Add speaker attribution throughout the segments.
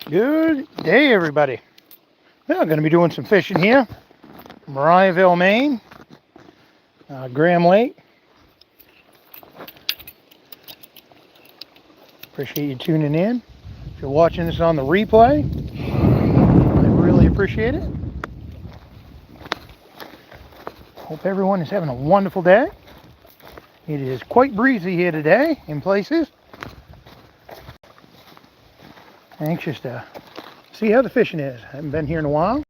Speaker 1: Good day, everybody. Well, I'm going to be doing some fishing here from Mariahville, Maine, Graham Lake. Appreciate you tuning in. If you're watching this on the replay, I really appreciate it. Hope everyone is having a wonderful day. It is quite breezy here today in places. Anxious to see how the fishing is. I haven't been here in a while.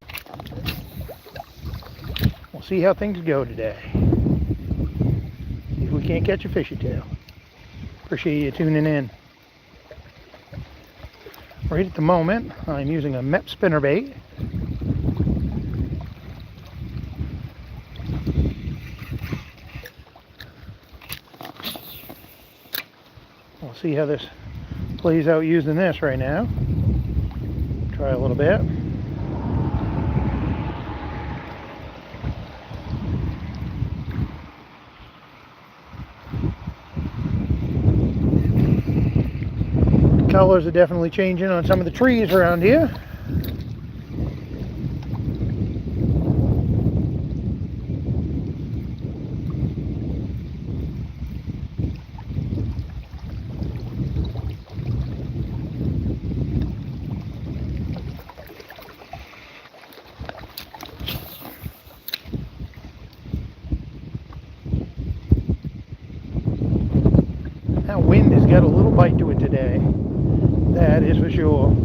Speaker 1: We'll see how things go today. See if we can't catch a fishy tail. Appreciate you tuning in. Right at the moment, I'm using a Mep spinnerbait. We'll see how this plays out using this right now. Try a little bit. The colors are definitely changing on some of the trees around here. That wind has got a little bite to it today. That is for sure.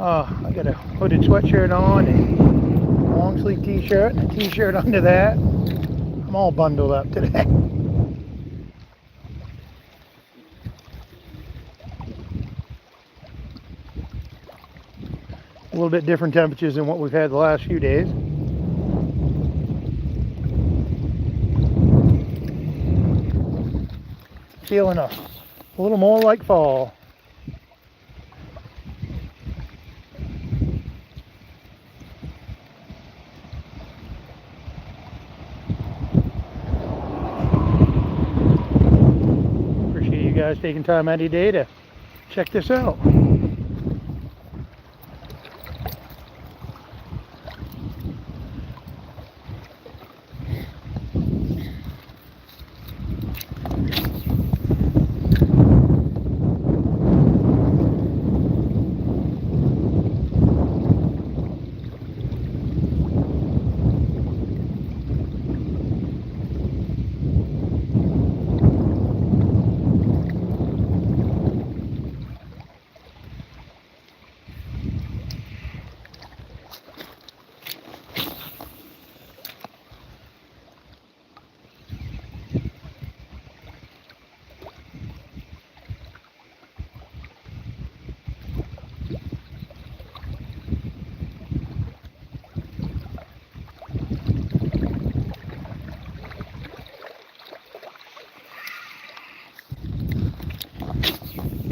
Speaker 1: I got a hooded sweatshirt on and a long sleeve t-shirt and a t-shirt under that. I'm all bundled up today. A little bit different temperatures than what we've had the last few days. Feeling a little more like fall. Appreciate you guys taking time out of your day to check this out.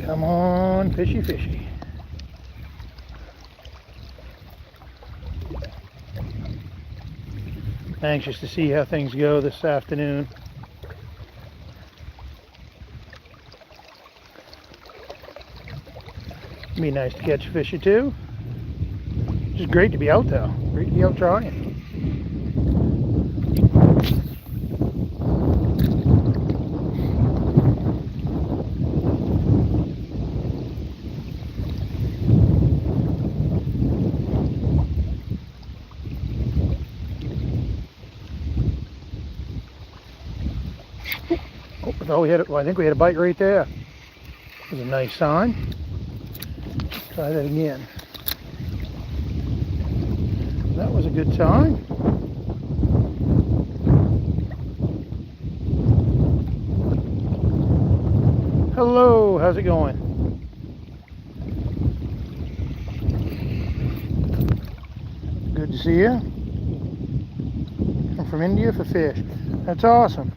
Speaker 1: Come on, fishy, fishy. Anxious to see how things go this afternoon. Be nice to catch a fishy too. Just great to be out though. Great to be out trying. Oh, I think we had a bite right there. That was a nice sign. Try that again. That was a good sign. Hello, how's it going? Good to see you. I'm from India for fish. That's awesome.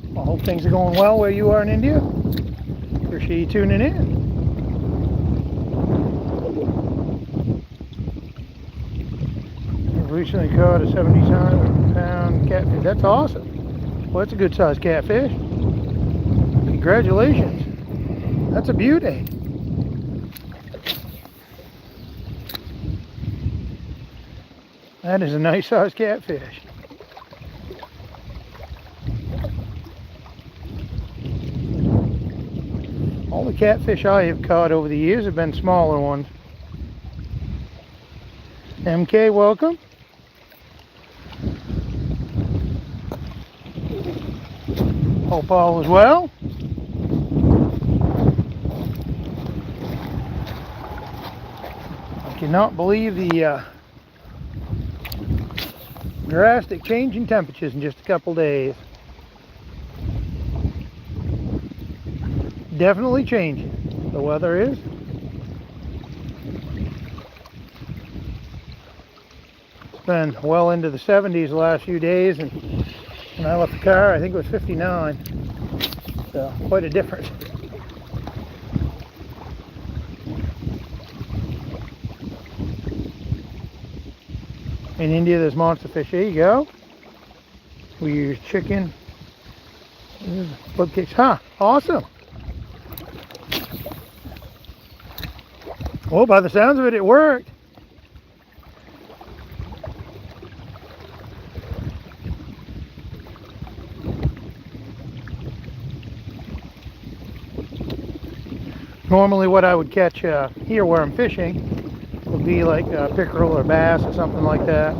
Speaker 1: I hope things are going well where you are in India. Appreciate you tuning in. I've recently caught a 70-pound catfish. That's awesome. Well, that's a good sized catfish. Congratulations. That's a beauty. That is a nice sized catfish. All the catfish I have caught over the years have been smaller ones. MK, welcome. Hope all is well. I cannot believe the drastic change in temperatures in just a couple days. Definitely changing. The weather is. It's been well into the 70s the last few days, and when I left the car, I think it was 59. So quite a difference. In India, there's monster fish. There you go. We use chicken. Flip kicks. Huh, awesome. Well, by the sounds of it, it worked. Normally what I would catch here where I'm fishing would be like pickerel or bass or something like that.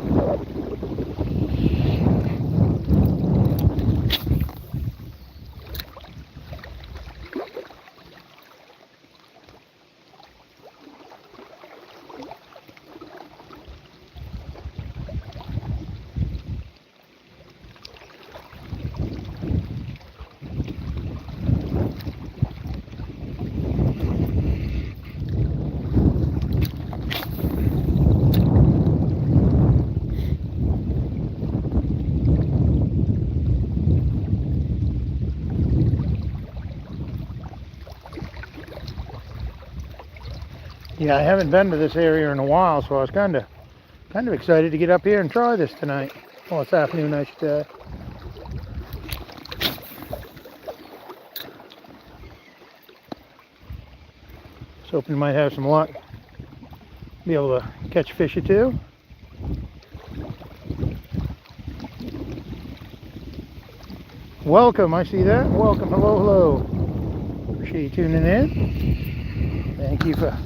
Speaker 1: Yeah, I haven't been to this area in a while, so I was kind of excited to get up here and try this tonight. Well, it's afternoon, I should say. Just hoping I might have some luck. Be able to catch a fish or two. Welcome, I see that. Welcome, hello, hello. Appreciate you tuning in. Thank you for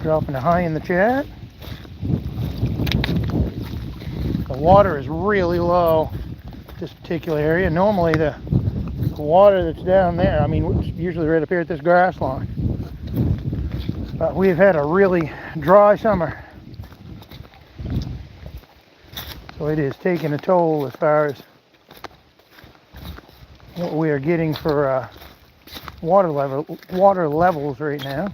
Speaker 1: dropping a hi in the chat. The water is really low at this particular area. Normally the water that's down there, I mean, it's usually right up here at this grass line. But we've had a really dry summer. So it is taking a toll as far as what we are getting for water levels right now.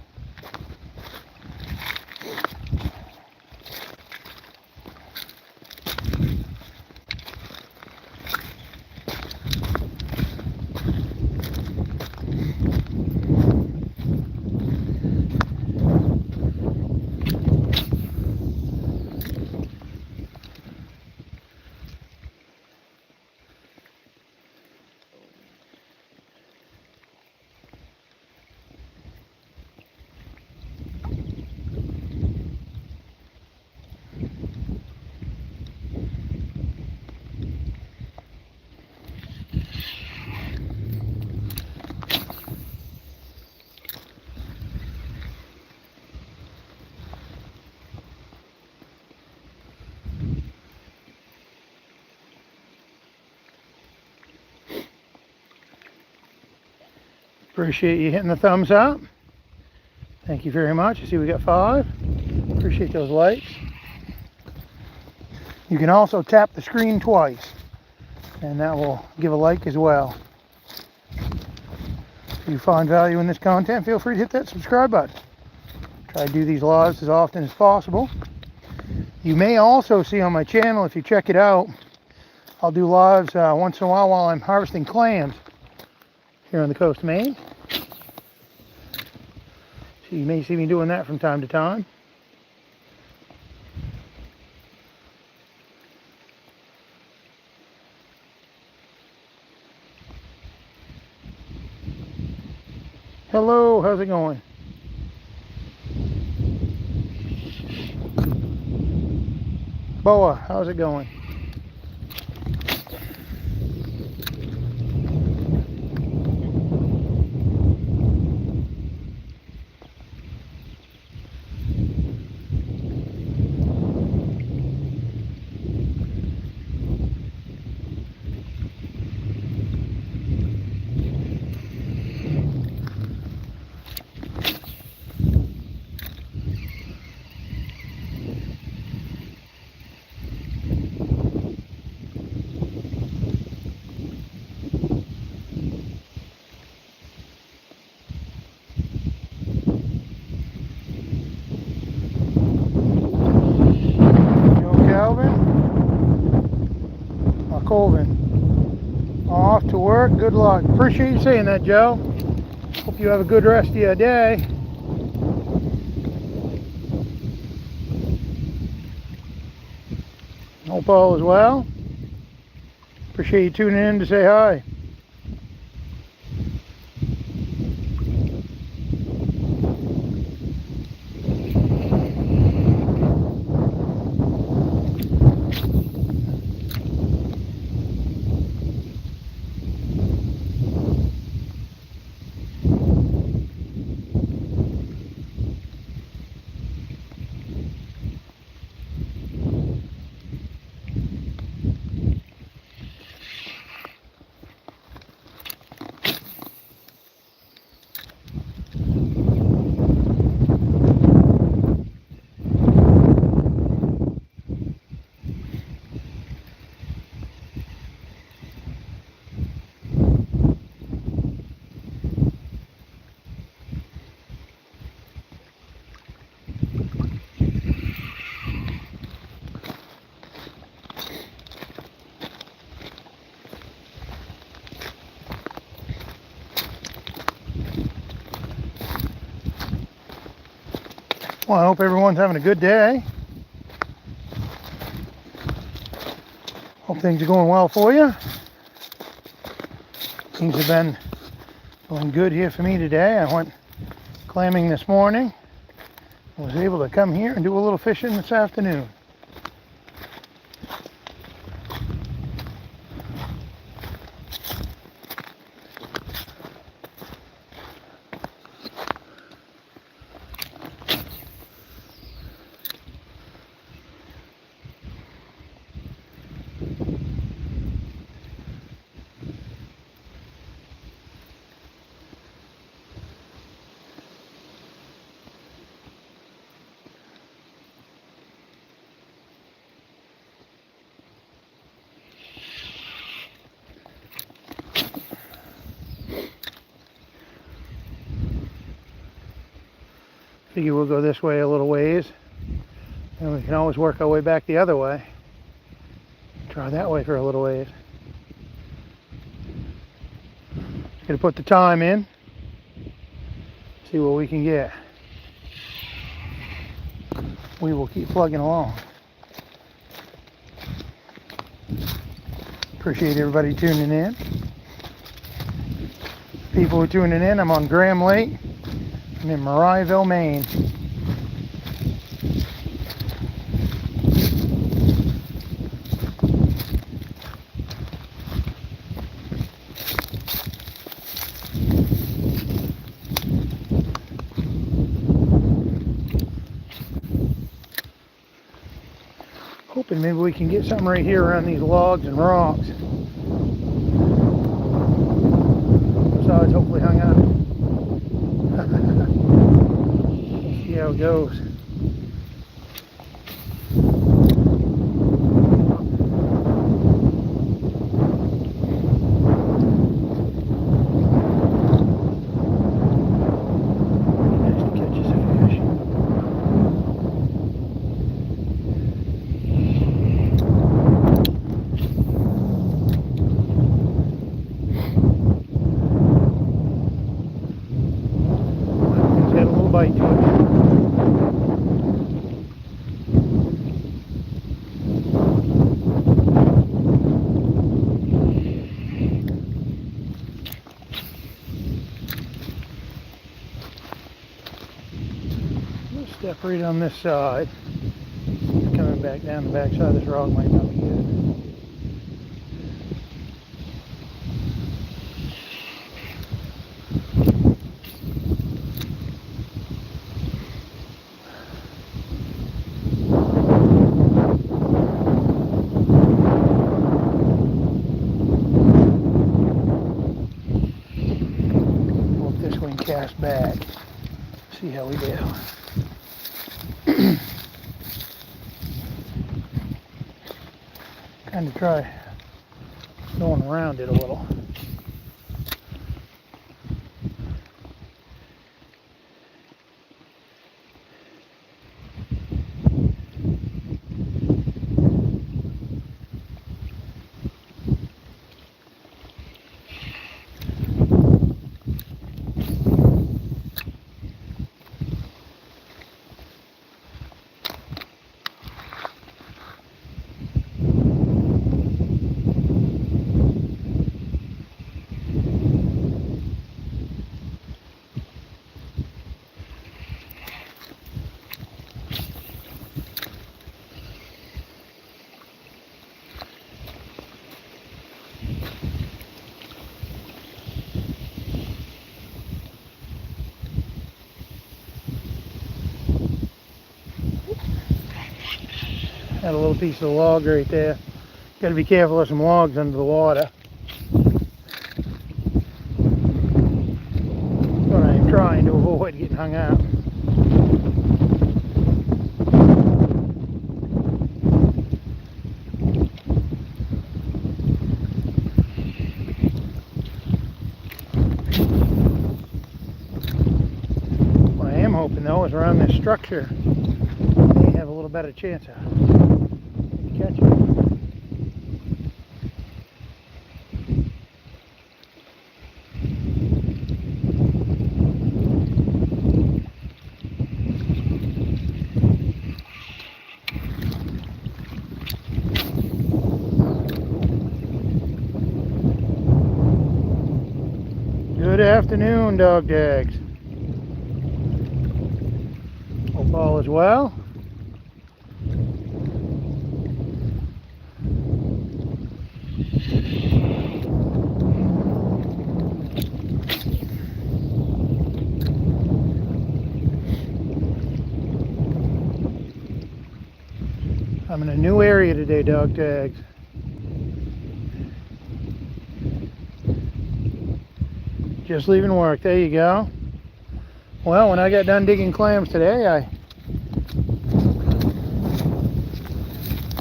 Speaker 1: Appreciate you hitting the thumbs up. Thank you very much. I see we got 5. Appreciate those likes. You can also tap the screen twice, and that will give a like as well. If you find value in this content, feel free to hit that subscribe button. Try to do these lives as often as possible. You may also see on my channel, if you check it out, I'll do lives once in a while I'm harvesting clams here on the coast of Maine. So you may see me doing that from time to time. Hello, how's it going? Boa, how's it going? Colvin, off to work. Good luck. Appreciate you saying that, Joe. Hope you have a good rest of your day. Hope all is well. Appreciate you tuning in to say hi. Well, I hope everyone's having a good day. Hope things are going well for you. Things have been going good here for me today. I went clamming this morning. I was able to come here and do a little fishing this afternoon. Figure we'll go this way a little ways, and we can always work our way back the other way. Try that way for a little ways. Just gonna put the time in, see what we can get. We will keep plugging along. Appreciate everybody tuning in. People who are tuning in, I'm on Graham Lake. I'm in Marieville, Maine. Hoping maybe we can get something right here around these logs and rocks. So it's hopefully hung up. See how it goes. Nice to catch us a fish. He's got a little bite to it. Step right on this side. Coming back down the back side of this rock might not be good. Hope this one casts back. See how we do. Kind of try going around it a little. Had a little piece of the log right there. Got to be careful of some logs under the water. But I'm trying to avoid getting hung out. What I am hoping though is around this structure, they have a little better chance of catching it. Good afternoon, dog tags. Hope all is well. I'm in a new area today, dog tags. Just leaving work. There you go. Well, when I got done digging clams today, I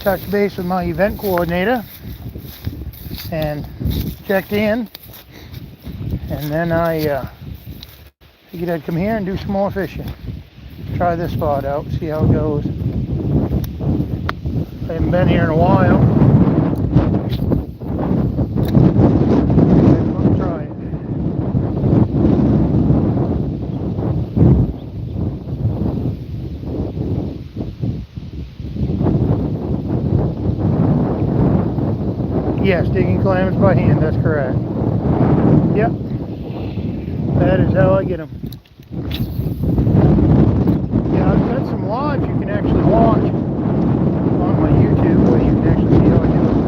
Speaker 1: touched base with my event coordinator and checked in, and then I figured I'd come here and do some more fishing. Try this spot out, see how it goes. I haven't been here in a while. Let's try it. Yes, digging clams by hand, that's correct. Yep, that is how I get them. Yeah, I've got some lives you can actually watch on my YouTube where you can actually see how I do it.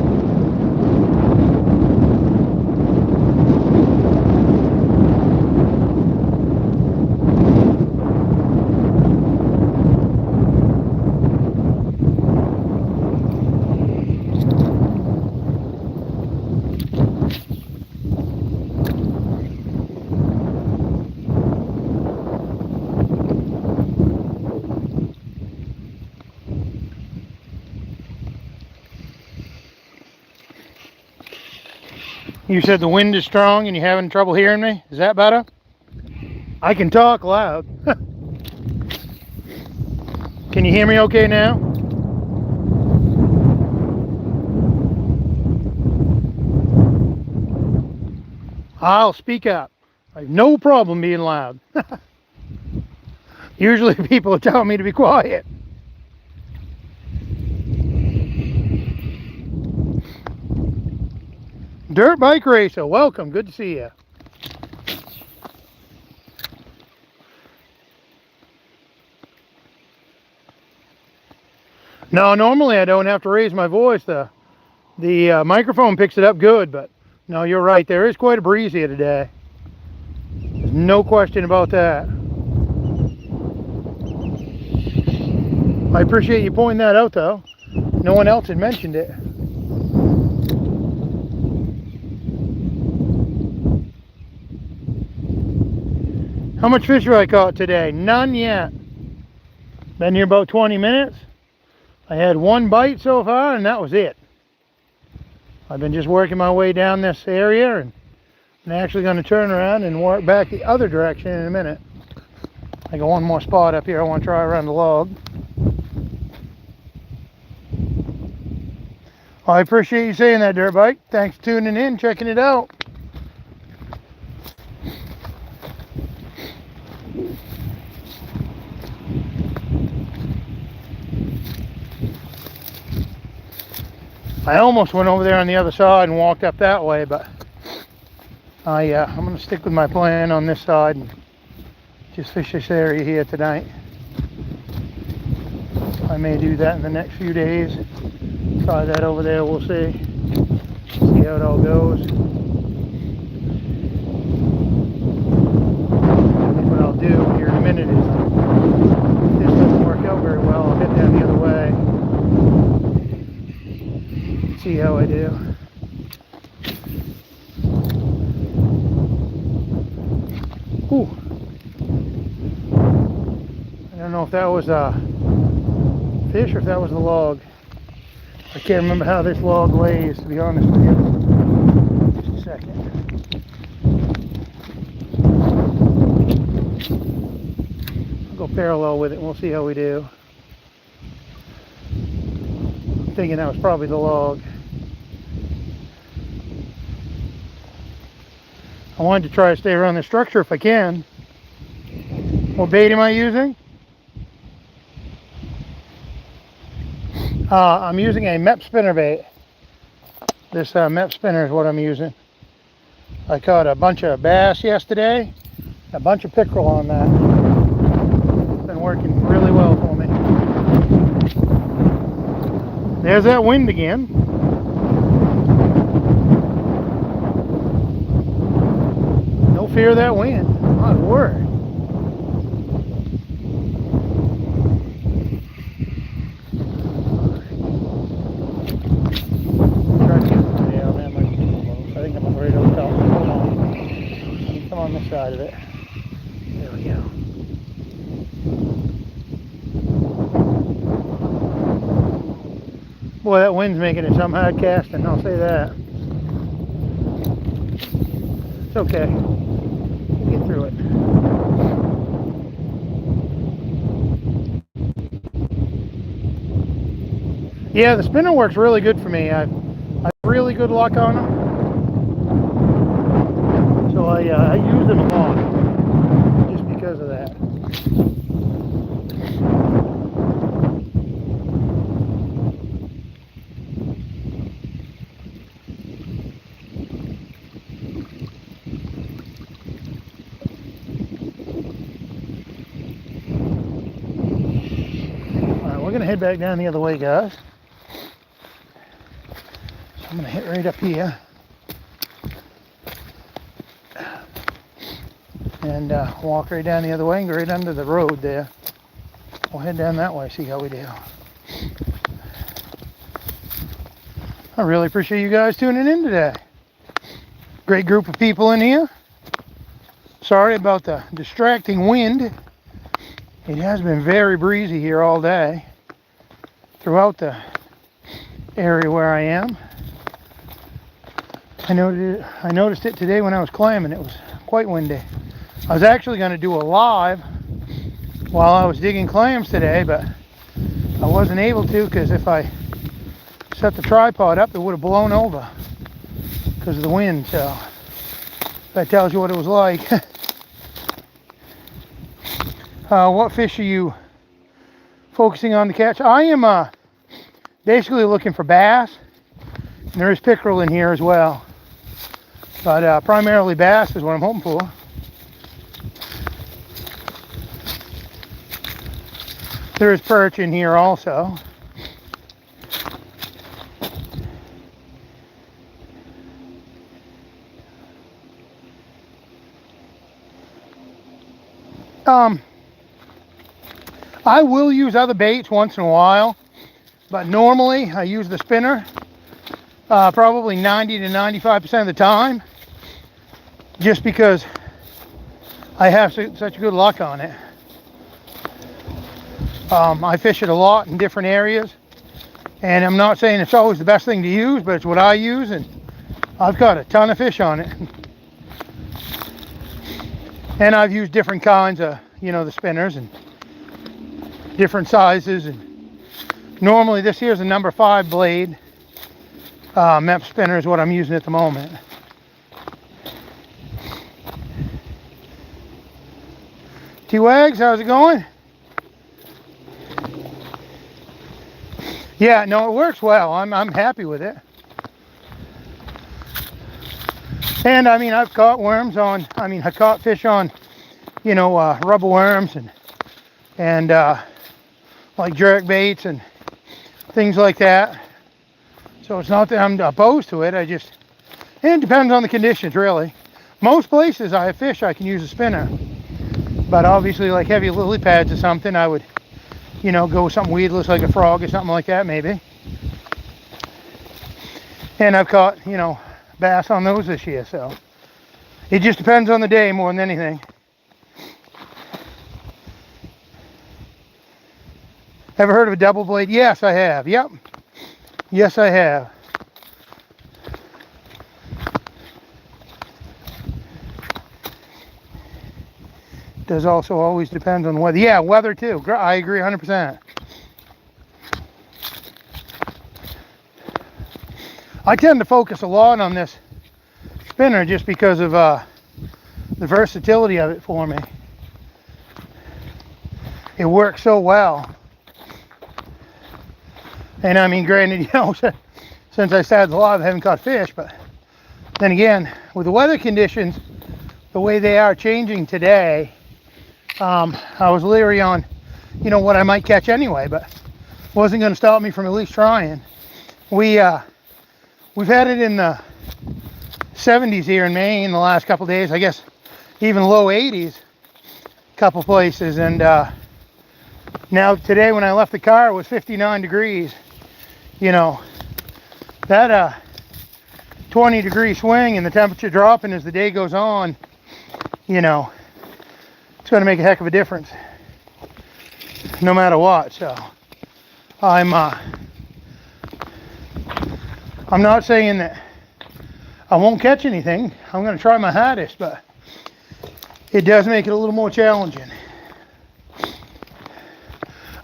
Speaker 1: You said the wind is strong and you're having trouble hearing me? Is that better? I can talk loud. Can you hear me okay now? I'll speak up. I have no problem being loud. Usually people are telling me to be quiet. Dirt bike racer, welcome, good to see you. No, normally I don't have to raise my voice. The microphone picks it up good, but no, you're right. There is quite a breeze here today. There's no question about that. I appreciate you pointing that out, though. No one else had mentioned it. How much fish have I caught today? None yet. Been here about 20 minutes. I had one bite so far, and that was it. I've been just working my way down this area, and I'm actually going to turn around and work back the other direction in a minute. I got one more spot up here I want to try around the log. Well, I appreciate you saying that, Dirt Bike. Thanks for tuning in, checking it out. I almost went over there on the other side and walked up that way, but I'm going to stick with my plan on this side and just fish this area here tonight. I may do that in the next few days. Try that over there, we'll see. See how it all goes. And what I'll do here in a minute is, if this doesn't work out very well, I'll head down the other way. See how I do. Ooh. I don't know if that was a fish or if that was the log. I can't remember how this log lays, to be honest with you. Just a second. I'll go parallel with it and we'll see how we do. I'm thinking that was probably the log. I wanted to try to stay around the structure if I can. What bait am I using? I'm using a MEP spinner bait. This MEP spinner is what I'm using. I caught a bunch of bass yesterday, a bunch of pickerel on that. It's been working really well for me. There's that wind again. No fear of that wind. My word. On this side of it. There we go. Boy, that wind's making it some hard casting, I'll say that. It's okay. We'll get through it. Yeah, the spinner works really good for me. I've really good luck on them. So I use them a lot, just because of that. Alright, we're going to head back down the other way, guys. So I'm going to hit right up here. And walk right down the other way and go right under the road there. We'll head down that way, see how we do. I really appreciate you guys tuning in today. Great group of people in here. Sorry about the distracting wind. It has been very breezy here all day throughout the area where I am. I noticed it today when I was clamming. It was quite windy. I was actually going to do a live while I was digging clams today, but I wasn't able to because if I set the tripod up, it would have blown over because of the wind. So that tells you what it was like. What fish are you focusing on to catch? I am basically looking for bass, and there is pickerel in here as well, but primarily bass is what I'm hoping for. There is perch in here also. I will use other baits once in a while, but normally I use the spinner probably 90 to 95% of the time, just because I have such good luck on it. I fish it a lot in different areas, and I'm not saying it's always the best thing to use, but it's what I use, and I've caught a ton of fish on it. And I've used different kinds of, the spinners, and different sizes. And normally this here's a number 5 blade MEP spinner is what I'm using at the moment. T-Wags, how's it going? Yeah, no, it works well. I'm happy with it. And I mean, I've caught worms on, I caught fish on, rubber worms and like jerk baits and things like that. So it's not that I'm opposed to it. It depends on the conditions, really. Most places I have fish, I can use a spinner. But obviously, like heavy lily pads or something, I would, go with something weedless like a frog or something like that, maybe. And I've caught, bass on those this year, so it just depends on the day more than anything. Ever heard of a double blade? Yes, I have. Yep. Yes, I have. Does also always depend on weather. Yeah, weather too. I agree 100%. I tend to focus a lot on this spinner just because of the versatility of it for me. It works so well. And I mean, granted, since I started the live, I haven't caught fish, but then again, with the weather conditions, the way they are changing today, I was leery on, what I might catch anyway, but it wasn't going to stop me from at least trying. We've had it in the 70s here in Maine the last couple days, I guess even low 80s a couple places, and now today when I left the car it was 59 degrees. That 20-degree swing and the temperature dropping as the day goes on, it's going to make a heck of a difference no matter what. So I'm not saying that I won't catch anything. I'm going to try my hardest, but it does make it a little more challenging.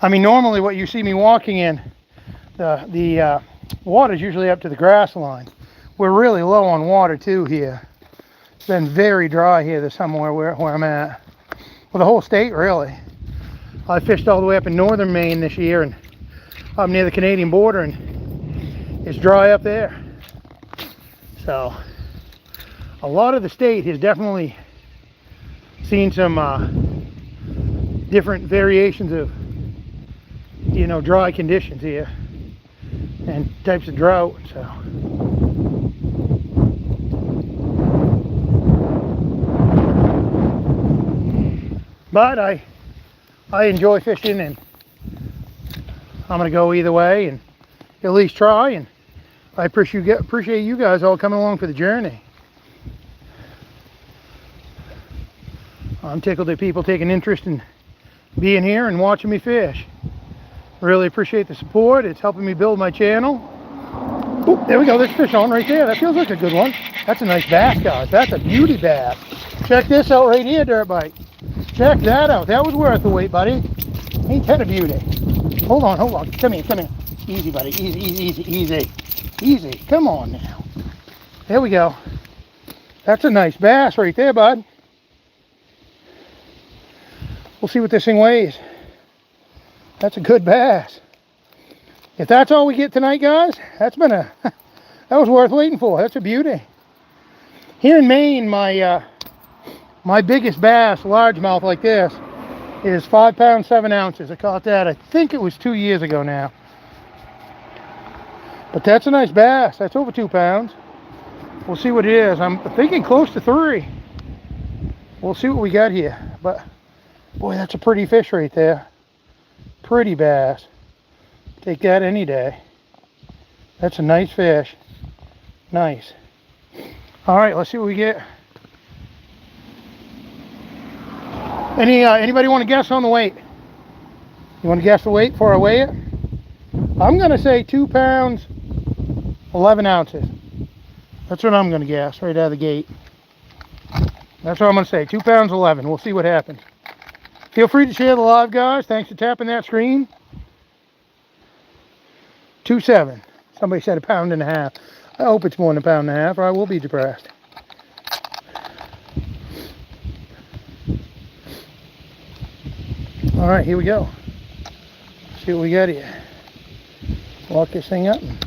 Speaker 1: I mean, normally what you see me walking in, the water's usually up to the grass line. We're really low on water too here. It's been very dry here this summer where I'm at. Well, the whole state really. I fished all the way up in northern Maine this year and up near the Canadian border, and it's dry up there. So a lot of the state has definitely seen some different variations of dry conditions here and types of drought. So but I enjoy fishing, and I'm gonna go either way and at least try, and I appreciate you guys all coming along for the journey. I'm tickled that people take an interest in being here and watching me fish. Really appreciate the support. It's helping me build my channel. Oop, there we go. There's fish on right there. That feels like a good one. That's a nice bass, guys. That's a beauty bass. Check this out right here, dirt bite. Check that out. That was worth the wait, buddy. Ain't that a beauty? Hold on. Come here. Easy, buddy. Easy. Come on now. There we go. That's a nice bass right there, bud. We'll see what this thing weighs. That's a good bass. If that's all we get tonight, guys, that was worth waiting for. That's a beauty. Here in Maine, my biggest bass, largemouth like this, is 5 pounds 7 ounces. I caught that, I think it was 2 years ago now. But that's a nice bass. That's over 2 pounds. We'll see what it is. I'm thinking close to 3. We'll see what we got here. But Boy, that's a pretty fish right there. Pretty bass. Take that any day. That's a nice fish. Nice. All right, let's see what we get. Anybody want to guess on the weight? You want to guess the weight before I weigh it? I'm going to say 2 pounds, 11 ounces. That's what I'm going to guess right out of the gate. That's what I'm going to say, 2 pounds, 11. We'll see what happens. Feel free to share the live, guys. Thanks for tapping that screen. 2.7. Somebody said 1.5 pounds. I hope it's more than 1.5 pounds, or I will be depressed. All right, here we go. See what we got here. Lock this thing up and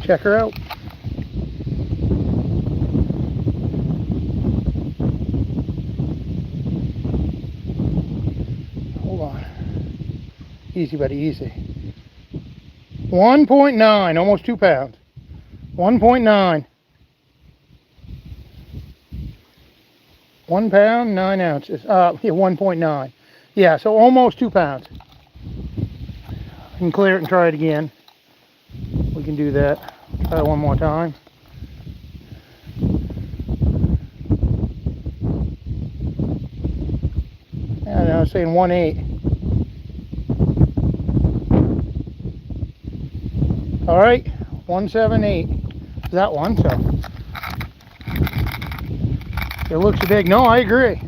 Speaker 1: check her out. Hold on. Easy, buddy, easy. 1.9, almost 2 pounds. 1.9. 1 pound, 9 ounces. Yeah, 1.9. Yeah, so almost 2 pounds. I can clear it and try it again. We can do that. Try it one more time. Yeah, now it's saying 1.8. All right, 1.78. That one, so it looks big. No, I agree.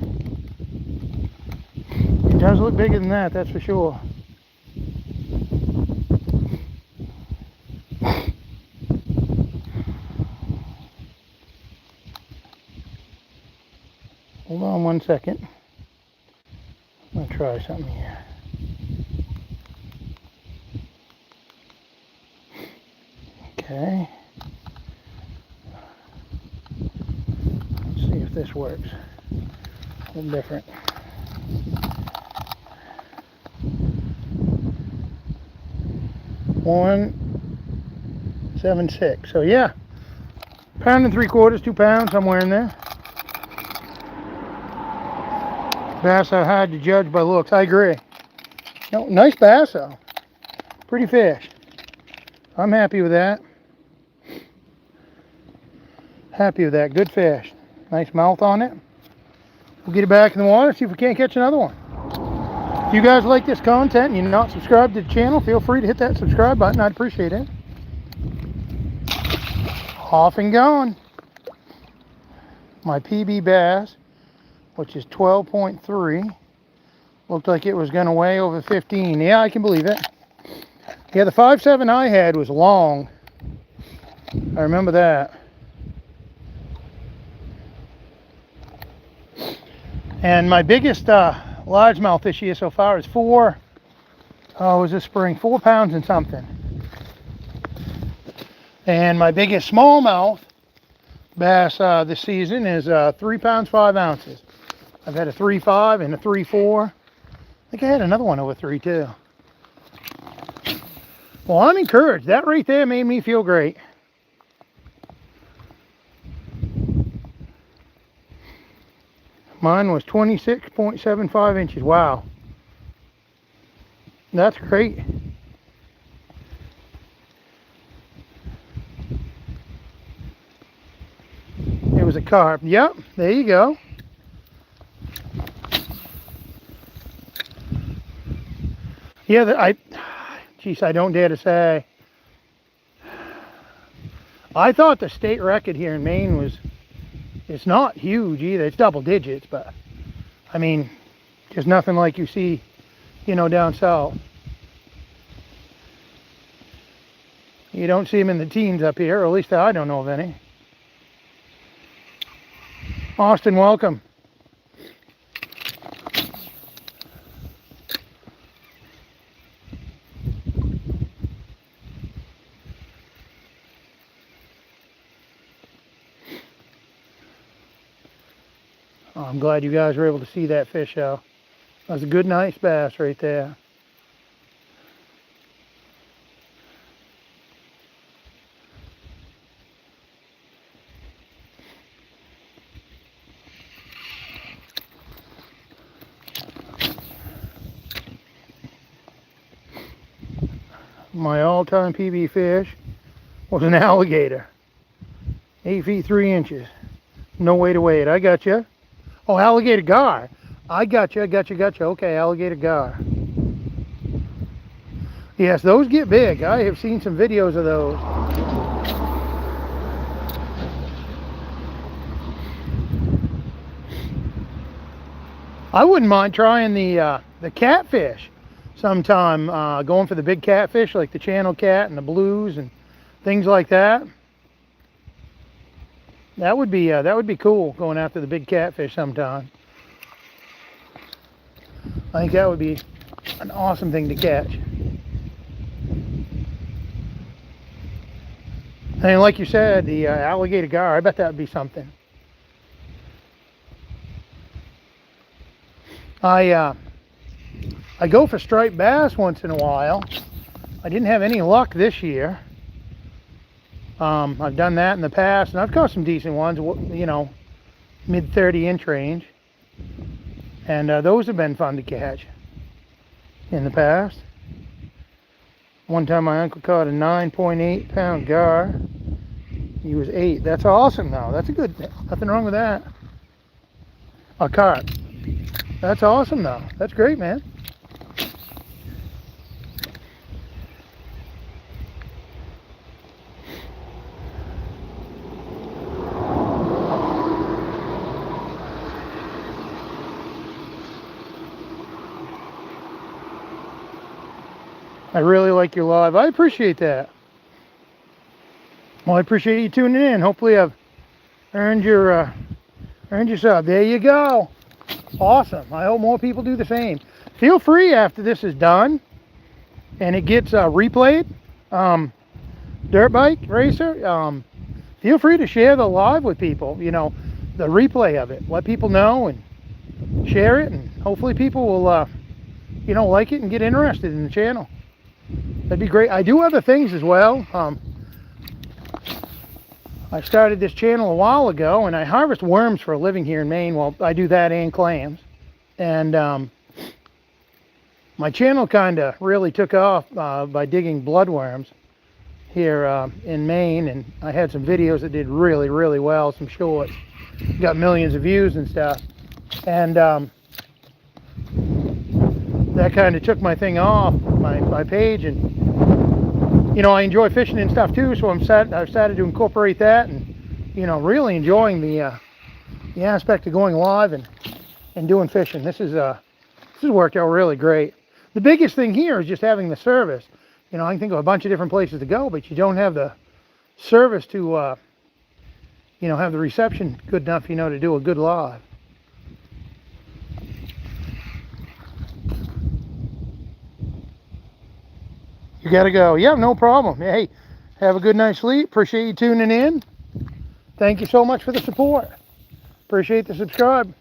Speaker 1: It does look bigger than that, that's for sure. Hold on 1 second. I'm gonna try something here. Okay. Let's see if this works. A little different. $1.76. So yeah, 1.75 pounds, 2 pounds, somewhere in there. Bass are hard to judge by looks. I agree. No, nice bass though. Pretty fish. I'm happy with that. Happy with that. Good fish. Nice mouth on it. We'll get it back in the water, see if we can't catch another one. If you guys like this content and you're not subscribed to the channel, feel free to hit that subscribe button. I'd appreciate it. Off and gone. My PB bass, which is 12.3. Looked like it was going to weigh over 15. Yeah, I can believe it. Yeah, the 5.7 I had was long. I remember that. And my biggest largemouth this year so far is 4 pounds and something. And my biggest smallmouth bass this season is 3 pounds, 5 ounces. I've had a 3.5 and a 3.4. I think I had another one over 3 too. Well, I'm encouraged. That right there made me feel great. Mine was 26.75 inches. Wow. That's great. It was a carp. Yep, there you go. Yeah, geez, I don't dare to say. I thought the state record here in Maine was, it's not huge either. It's double digits, but I mean, just nothing like you see, you know, down south. You don't see them in the teens up here, or at least I don't know of any. Austin, welcome. Oh, I'm glad you guys were able to see that fish out. That was a good, nice bass right there. my all-time PB fish was an alligator. 8 feet 3 inches. No way to weigh it. I got you. Oh, alligator gar. I got you. Okay, alligator gar. Yes, those get big. I have seen some videos of those. I wouldn't mind trying the catfish sometime, going for the big catfish like the channel cat and the blues and things like that. That would be cool, going after the big catfish sometime. I think that would be an awesome thing to catch. And like you said, the alligator gar, I bet that would be something. I go for striped bass once in a while. I didn't have any luck this year. I've done that in the past, and I've caught some decent ones, you know, mid 30-inch range. And those have been fun to catch in the past. One time my uncle caught a 9.8 pound gar. He was 8. That's awesome though. That's a good, nothing wrong with that. A carp. That's awesome though. That's great, man. I really like your live. I appreciate that. Well, I appreciate you tuning in. Hopefully I've earned your sub. There you go. Awesome. I hope more people do the same. Feel free, after this is done and it gets replayed, dirt bike racer, feel free to share the live with people, you know, the replay of it. Let people know and share it, and hopefully people will you know, like it and get interested in the channel. That'd be great. I do other things as well. I started this channel a while ago, and I harvest worms for a living here in Maine. Well, I do that and clams. And my channel kind of really took off by digging bloodworms here in Maine. And I had some videos that did really, really well, some shorts. Got millions of views and stuff. And that kind of took my thing off, my page. And you know, I enjoy fishing and stuff too, so I've started to incorporate that, and you know, really enjoying the aspect of going live and doing fishing. This has worked out really great. The biggest thing here is just having the service. You know, I can think of a bunch of different places to go, but you don't have the service to you know, have the reception good enough, you know, to do a good live. You gotta go. Yeah, no problem. Hey, have a good night's sleep. Appreciate you tuning in. Thank you so much for the support. Appreciate the subscribe.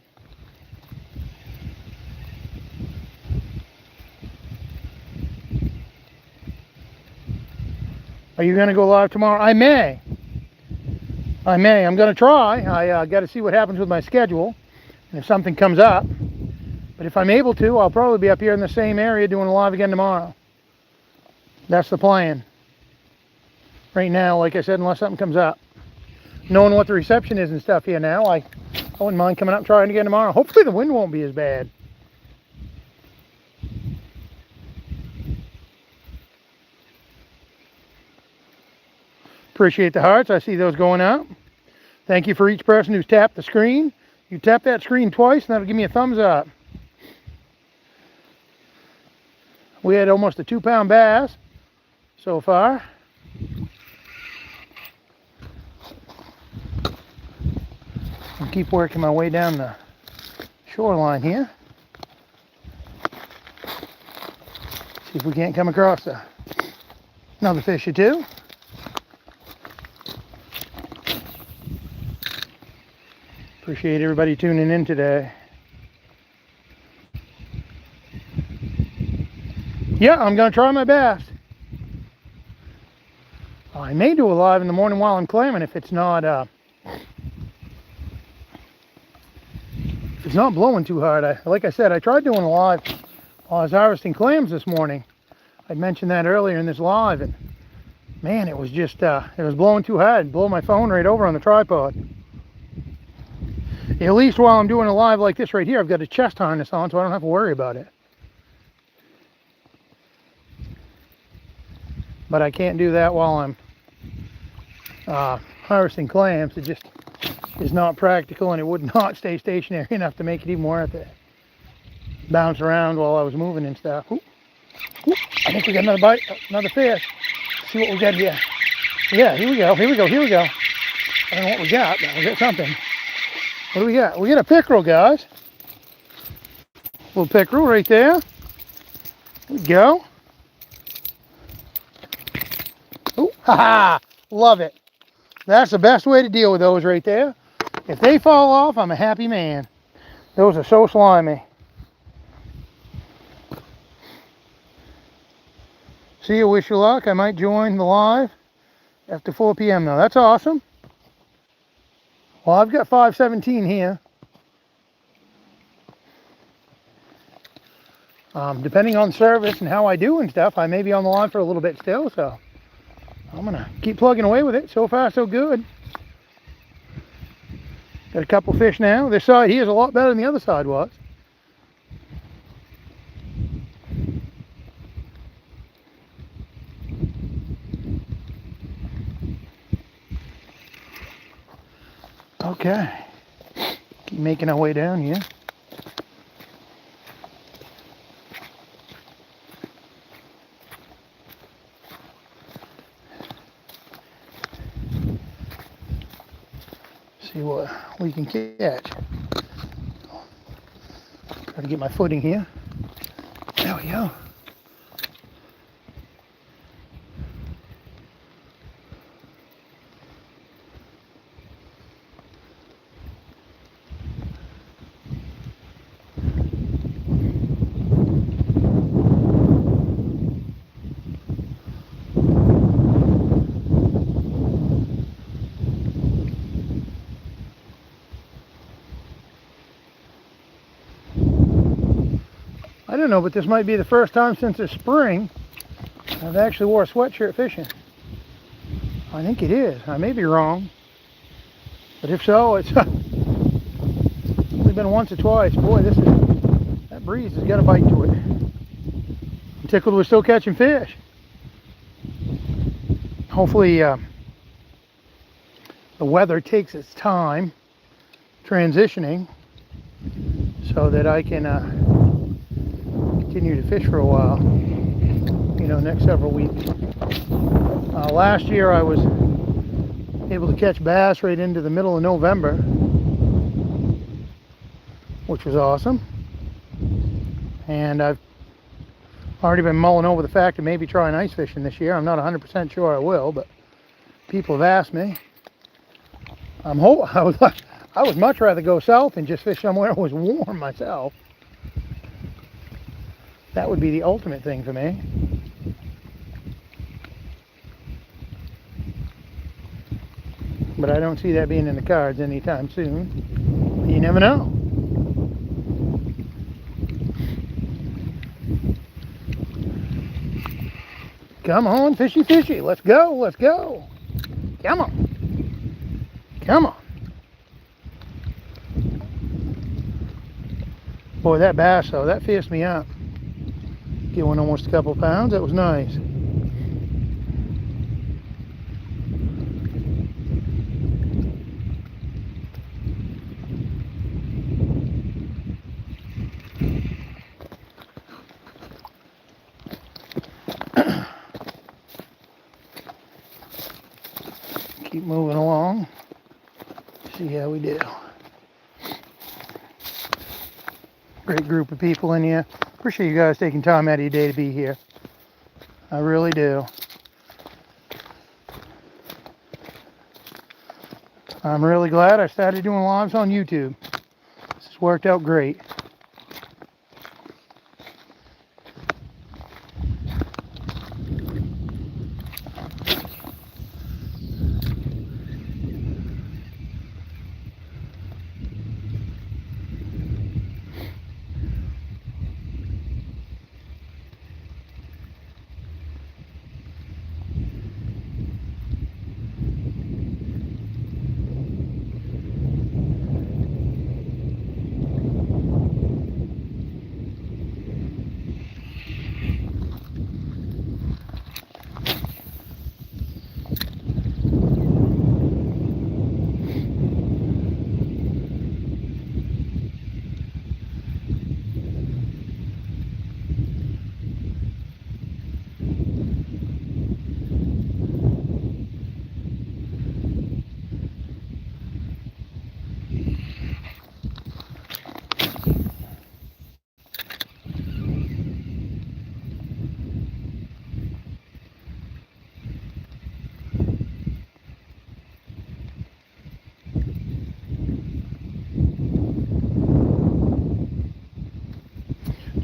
Speaker 1: Are you gonna go live tomorrow? I may. I'm gonna try. I gotta see what happens with my schedule and if something comes up. But if I'm able to, I'll probably be up here in the same area doing a live again tomorrow. That's the plan. Right now, like I said, unless something comes up. Knowing what the reception is and stuff here now, I wouldn't mind coming up and trying again tomorrow. Hopefully the wind won't be as bad. Appreciate the hearts. I see those going out. Thank you for each person who's tapped the screen. You tap that screen twice and that'll give me a thumbs up. We had almost a 2-pound bass so far. I'll keep working my way down the shoreline here. See if we can't come across another fish or two. Appreciate everybody tuning in today. Yeah, I'm going to try my best. I may do a live in the morning while I'm clamming if it's not blowing too hard. Like I said, I tried doing a live while I was harvesting clams this morning. I mentioned that earlier in this live, and man, it was just, it was blowing too hard. Blow my phone right over on the tripod. At least while I'm doing a live like this right here, I've got a chest harness on, so I don't have to worry about it. But I can't do that while I'm harvesting clams. It just is not practical, and it would not stay stationary enough to make it even worth it. Bounce around while I was moving and stuff. Ooh. Ooh. I think we got another bite, another fish. Let's see what we got here. Yeah, here we go, here we go, here we go. I don't know what we got, but we got something. What do we got? We got a pickerel, guys. Little pickerel right there. There we go. Oh, haha, love it. That's the best way to deal with those right there. If they fall off, I'm a happy man. Those are so slimy. See you, wish you luck. I might join the live after 4 p.m. though. That's awesome. Well, I've got 517 here. Depending on service and how I do and stuff, I may be on the line for a little bit still, so I'm gonna keep plugging away with it. So far, so good. Got a couple fish now. This side here is a lot better than the other side was. Okay, keep making our way down here. See what we can catch. Try to get my footing here. There we go. I don't know, but this might be the first time since the spring I've actually wore a sweatshirt fishing. I think it is. I may be wrong, but if so, it's only been once or twice. Boy, that breeze has got a bite to it. I'm tickled we're still catching fish. Hopefully the weather takes its time transitioning so that I can continue to fish for a while, you know, next several weeks. Last year I was able to catch bass right into the middle of November, which was awesome. And I've already been mulling over the fact of maybe trying ice fishing this year. I'm not 100% sure I will, but people have asked me. I would much rather go south and just fish somewhere that was warm myself. That would be the ultimate thing for me. But I don't see that being in the cards anytime soon. You never know. Come on, fishy, fishy. Let's go, let's go. Come on. Come on. Boy, that bass though, that fierced me up. Get one almost a couple pounds. That was nice. Keep moving along. See how we do. Great group of people in here. Appreciate you guys taking time out of your day to be here. I really do. I'm really glad I started doing lives on YouTube. This has worked out great.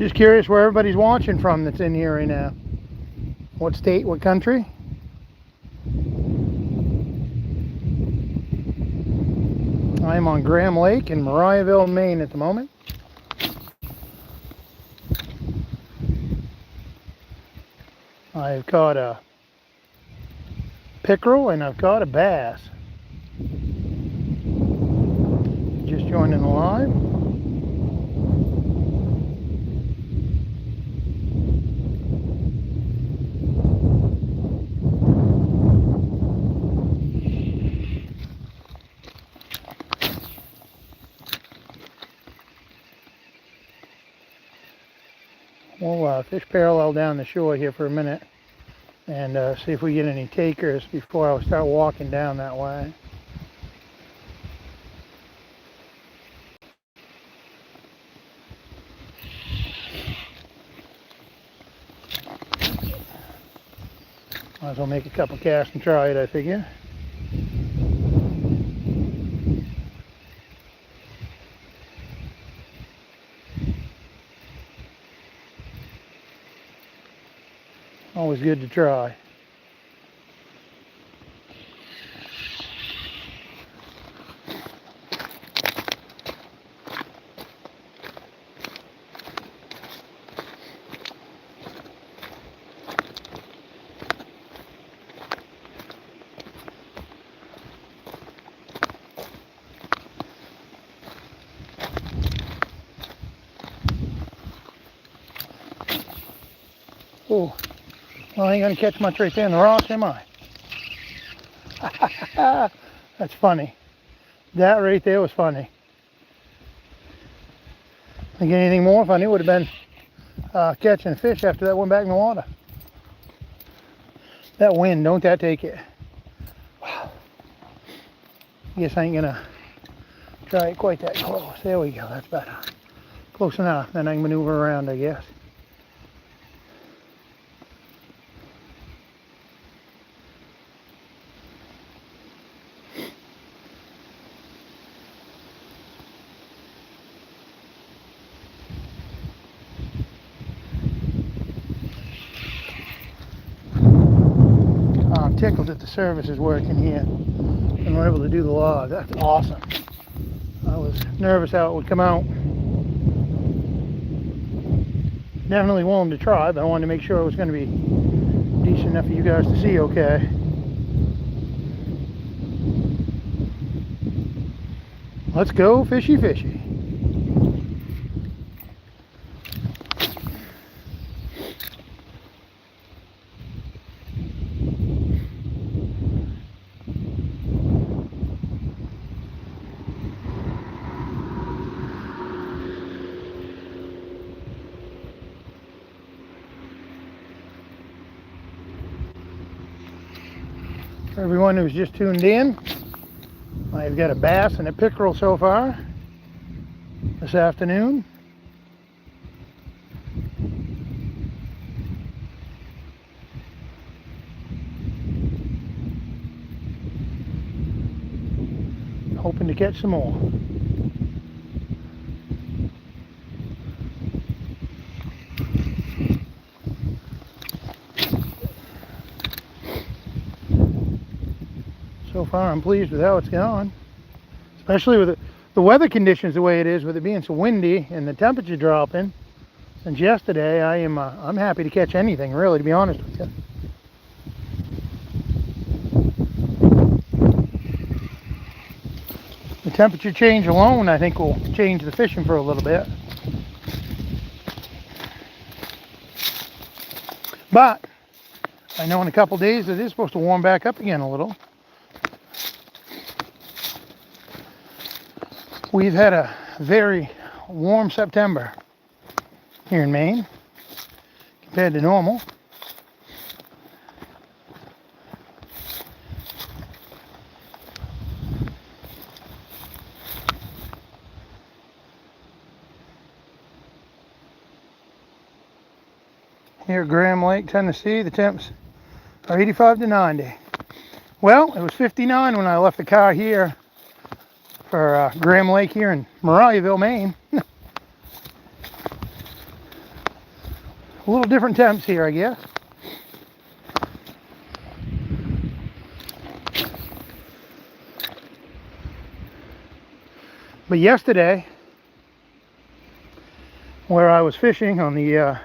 Speaker 1: Just curious where everybody's watching from that's in here right now. What state, what country? I am on Graham Lake in Mariahville, Maine at the moment. I've caught a pickerel and I've caught a bass. Just joining the live. We'll fish parallel down the shore here for a minute and see if we get any takers before I start walking down that way. Might as well make a couple casts and try it, I figure. Always good to try. Oh. Well, I ain't gonna catch much right there in the rocks, am I? That's funny. That right there was funny. Think anything more funny would have been catching a fish after that went back in the water. That wind, don't that take it? Wow. Guess I ain't gonna try it quite that close. There we go, that's better. Close enough, then I can maneuver around, I guess. I'm tickled that the service is working here and we're able to do the log. That's awesome. I was nervous how it would come out. Definitely willing to try, but I wanted to make sure it was going to be decent enough for you guys to see okay. Let's go fishy fishy. For everyone who's just tuned in, I've got a bass and a pickerel so far this afternoon. Hoping to catch some more. So far I'm pleased with how it's gone, especially with the weather conditions the way it is, with it being so windy and the temperature dropping since yesterday. I'm happy to catch anything, really, to be honest with you. The temperature change alone, I think, will change the fishing for a little bit. But I know in a couple days it is supposed to warm back up again a little. We've had a very warm September here in Maine compared to normal. Here at Graham Lake, Tennessee, the temps are 85 to 90. Well, it was 59 when I left the car here for Graham Lake here in Mariahville, Maine. A little different temps here, I guess. But yesterday, where I was fishing on the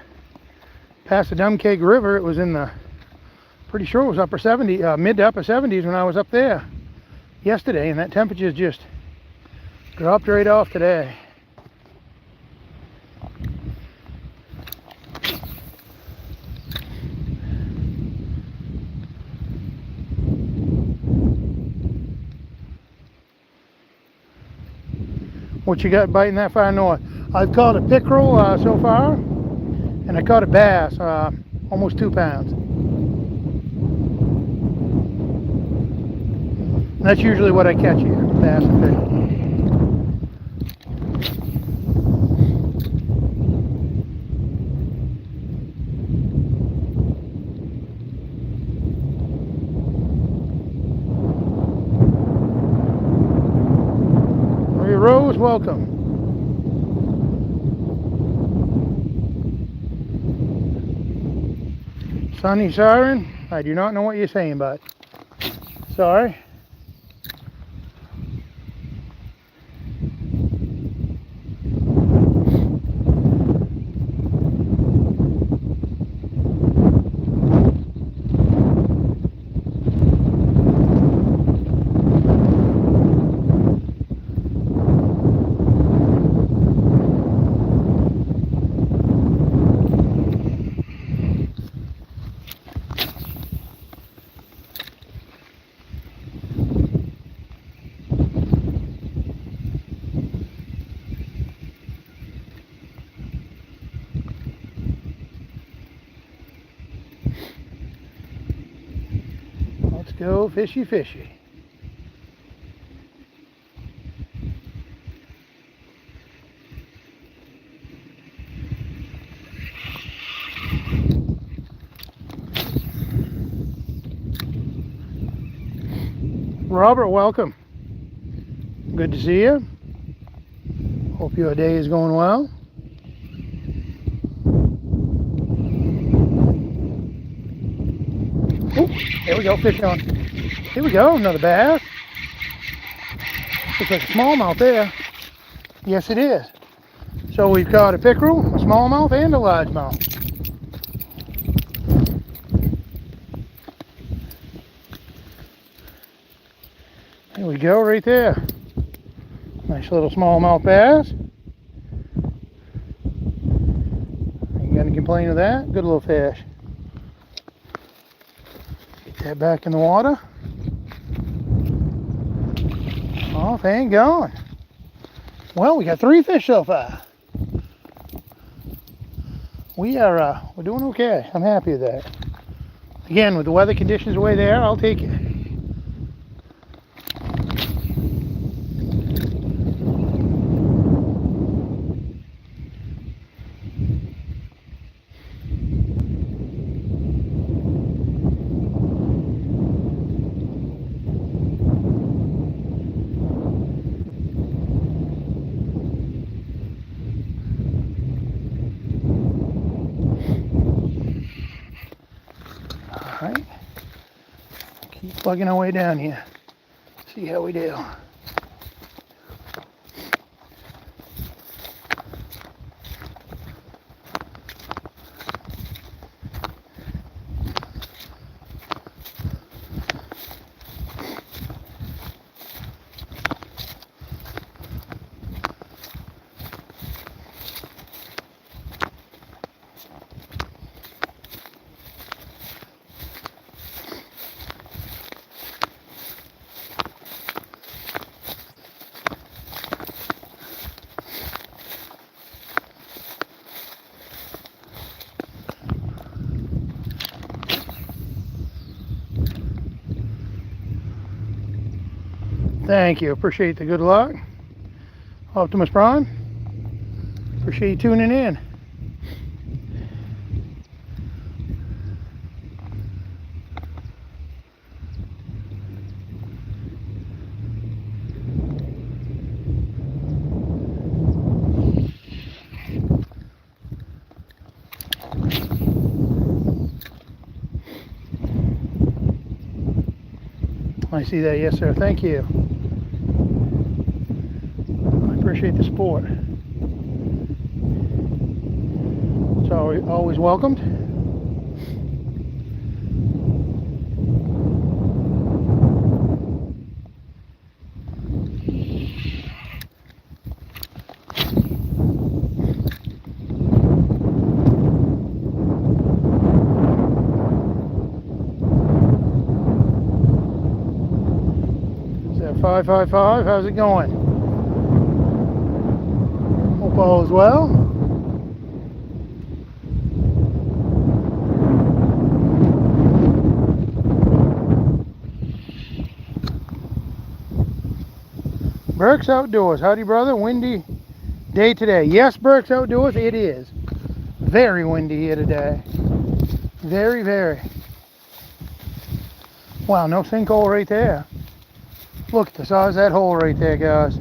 Speaker 1: past the Dumbcake River, it was in the, pretty sure it was upper 70, mid to upper 70s when I was up there yesterday, and that temperature just dropped right off today. What you got biting that far north? I've caught a pickerel so far, and I caught a bass, almost 2 pounds. And that's usually what I catch here, bass and pickerel. Rose, welcome. Sunny Siren, I do not know what you're saying, bud. Sorry. Let's go fishy fishy. Robert, welcome. Good to see you. Hope your day is going well. Oh, there we go, fish on. Here we go, another bass. Looks like a smallmouth there. Yes, it is. So we've got a pickerel, a smallmouth, and a largemouth. There we go, right there. Nice little smallmouth bass. Ain't gonna complain of that. Good little fish. Get that back in the water. Off and gone. Well, we got 3 fish so far. We're doing okay. I'm happy with that. Again, with the weather conditions the way they are, I'll take it. Alright, keep plugging our way down here. See how we do. Thank you. Appreciate the good luck. Optimus Prime. Appreciate you tuning in. I see that. Yes, sir. Thank you. I appreciate the support. It's always welcomed. Is that 555? How's it going? Hope all is well. Burke's Outdoors. Howdy, brother. Windy day today. Yes, Burke's Outdoors, it is. Very windy here today. Very, very. Wow, no sinkhole right there. Look at the size of that hole right there, guys.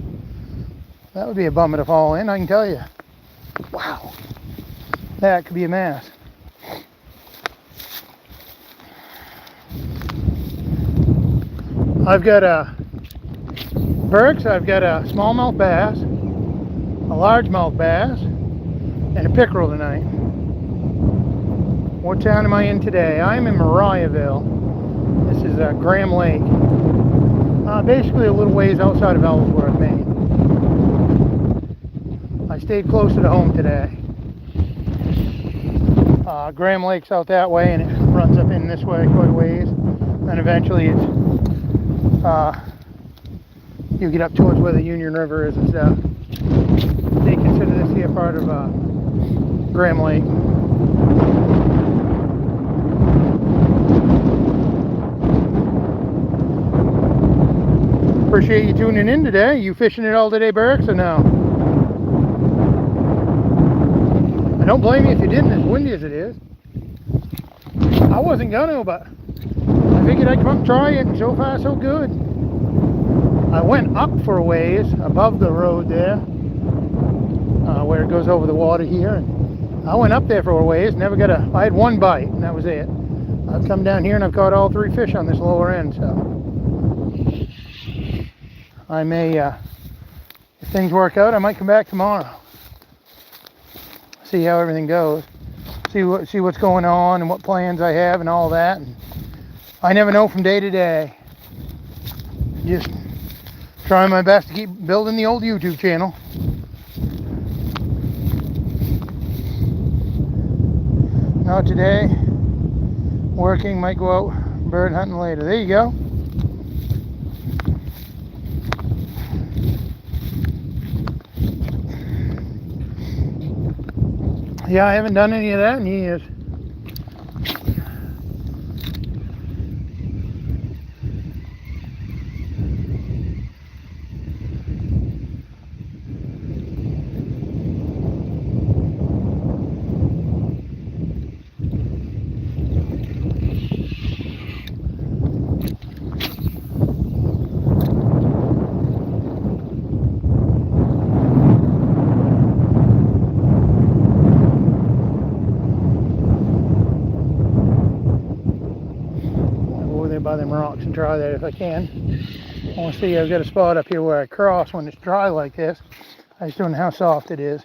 Speaker 1: That would be a bummer to fall in, I can tell you. Wow. That could be a mess. I've got a Burke's, I've got a smallmouth bass, a largemouth bass, and a pickerel tonight. What town am I in today? I'm in Mariahville. This is Graham Lake. Basically a little ways outside of Ellsworth, Maine. I stayed closer to home today. Graham Lake's out that way, and it runs up in this way quite a ways. And eventually it's you get up towards where the Union River is and stuff. They consider this here part of Graham Lake. Appreciate you tuning in today. You fishing it all today, Burks, or no? I don't blame you if you didn't, as windy as it is. I wasn't gonna, but I figured I'd come up and try it, and so far so good. I went up for a ways above the road there, where it goes over the water here, and I went up there for a ways, never got I had one bite, and that was it. I've come down here and I've caught all 3 fish on this lower end, so I may, if things work out, I might come back tomorrow. See how everything goes. See what's going on and what plans I have and all that. And I never know from day to day. Just trying my best to keep building the old YouTube channel. Not today. Working, might go out bird hunting later. There you go. Yeah, I haven't done any of that in years. By them rocks and try that if I can. I want to see, I've got a spot up here where I cross when it's dry like this. I just don't know how soft it is.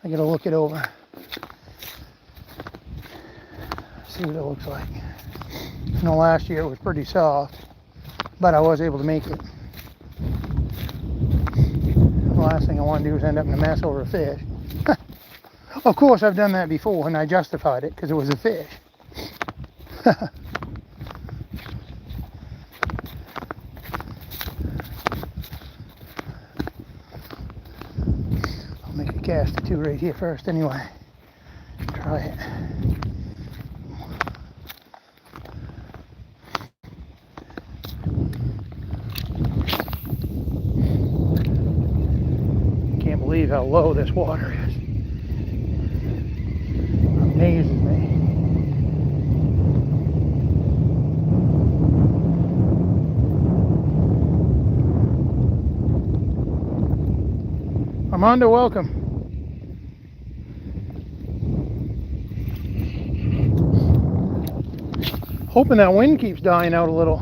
Speaker 1: I gotta look it over. See what it looks like. I know last year it was pretty soft, but I was able to make it. The last thing I want to do is end up in a mess over a fish. Of course, I've done that before and I justified it because it was a fish. Cast or 2 right here first anyway. Try it. Can't believe how low this water is. Amazes me. Armando, welcome. Hoping that wind keeps dying out a little.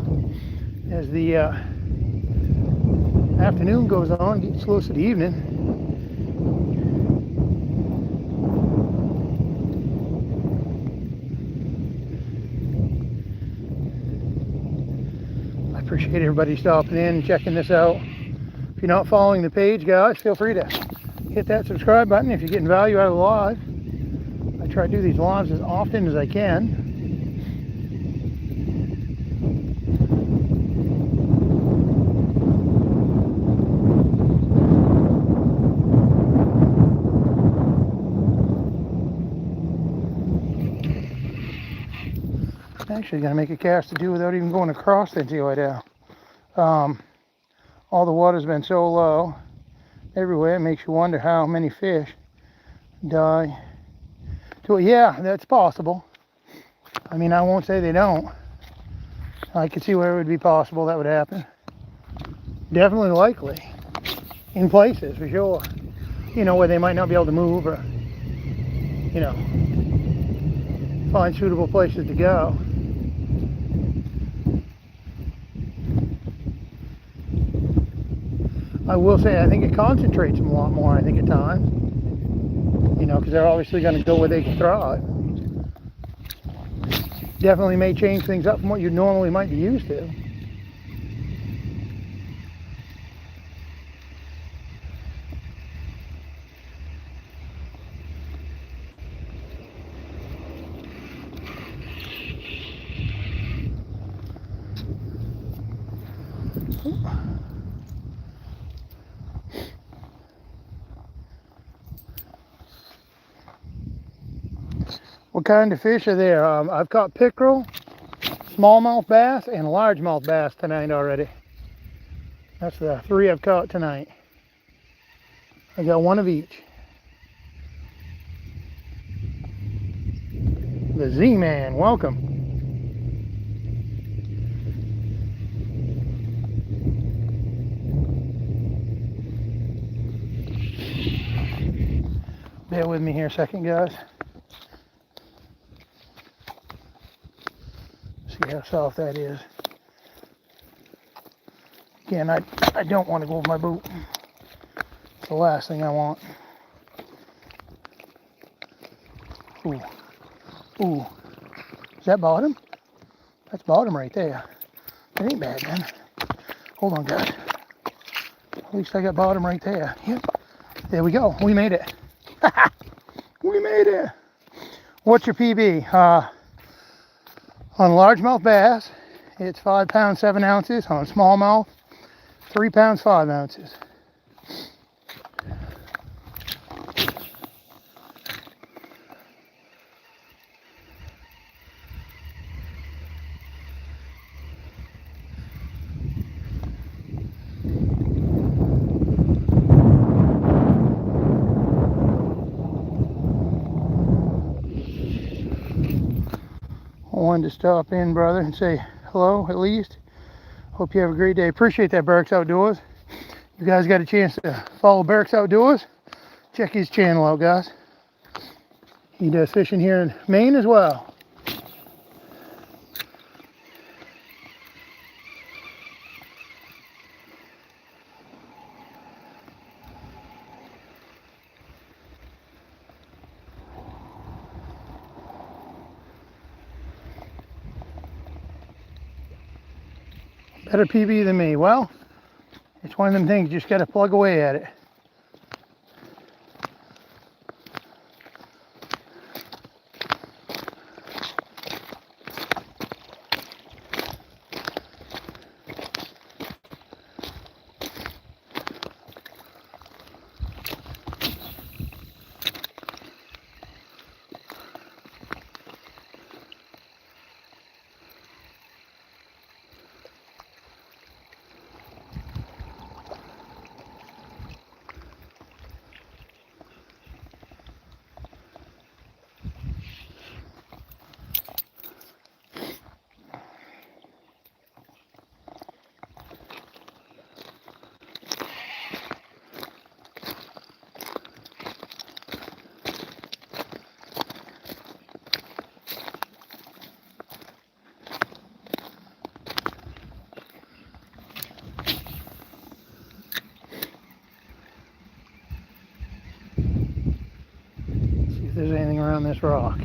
Speaker 1: as the afternoon goes on, gets close to the evening. I appreciate everybody stopping in and checking this out. If you're not following the page, guys, feel free to hit that subscribe button if you're getting value out of the live. I try to do these lives as often as I can. Actually gonna make a cast to do without even going across the NT right now. All the water's been so low everywhere, it makes you wonder how many fish die to it. Yeah, that's possible. I mean, I won't say they don't. I can see where it would be possible that would happen. Definitely likely in places for sure, you know, where they might not be able to move or, you know, find suitable places to go. I will say, I think it concentrates them a lot more, I think, at times. You know, because they're obviously going to go where they can thrive. Definitely may change things up from what you normally might be used to. What kind of fish are there? I've caught pickerel, smallmouth bass, and largemouth bass tonight already. That's the 3 I've caught tonight. I got one of each. The Z-Man, welcome. Bear with me here a second, guys. See how soft that is. Again, I don't want to go over my boot. It's the last thing I want. Ooh. Ooh. Is that bottom? That's bottom right there. That ain't bad, man. Hold on, guys. At least I got bottom right there. Yep. There we go. We made it. We made it. What's your PB? On largemouth bass, it's 5 pounds 7 ounces. On smallmouth, 3 pounds 5 ounces. I wanted to stop in, brother, and say hello at least. Hope you have a great day. Appreciate that, Berks Outdoors. You guys got a chance to follow Berks Outdoors, check his channel out, guys. He does fishing here in Maine as well. Better PB than me. Well, it's one of them things, you just got to plug away at it. there's anything around this rock.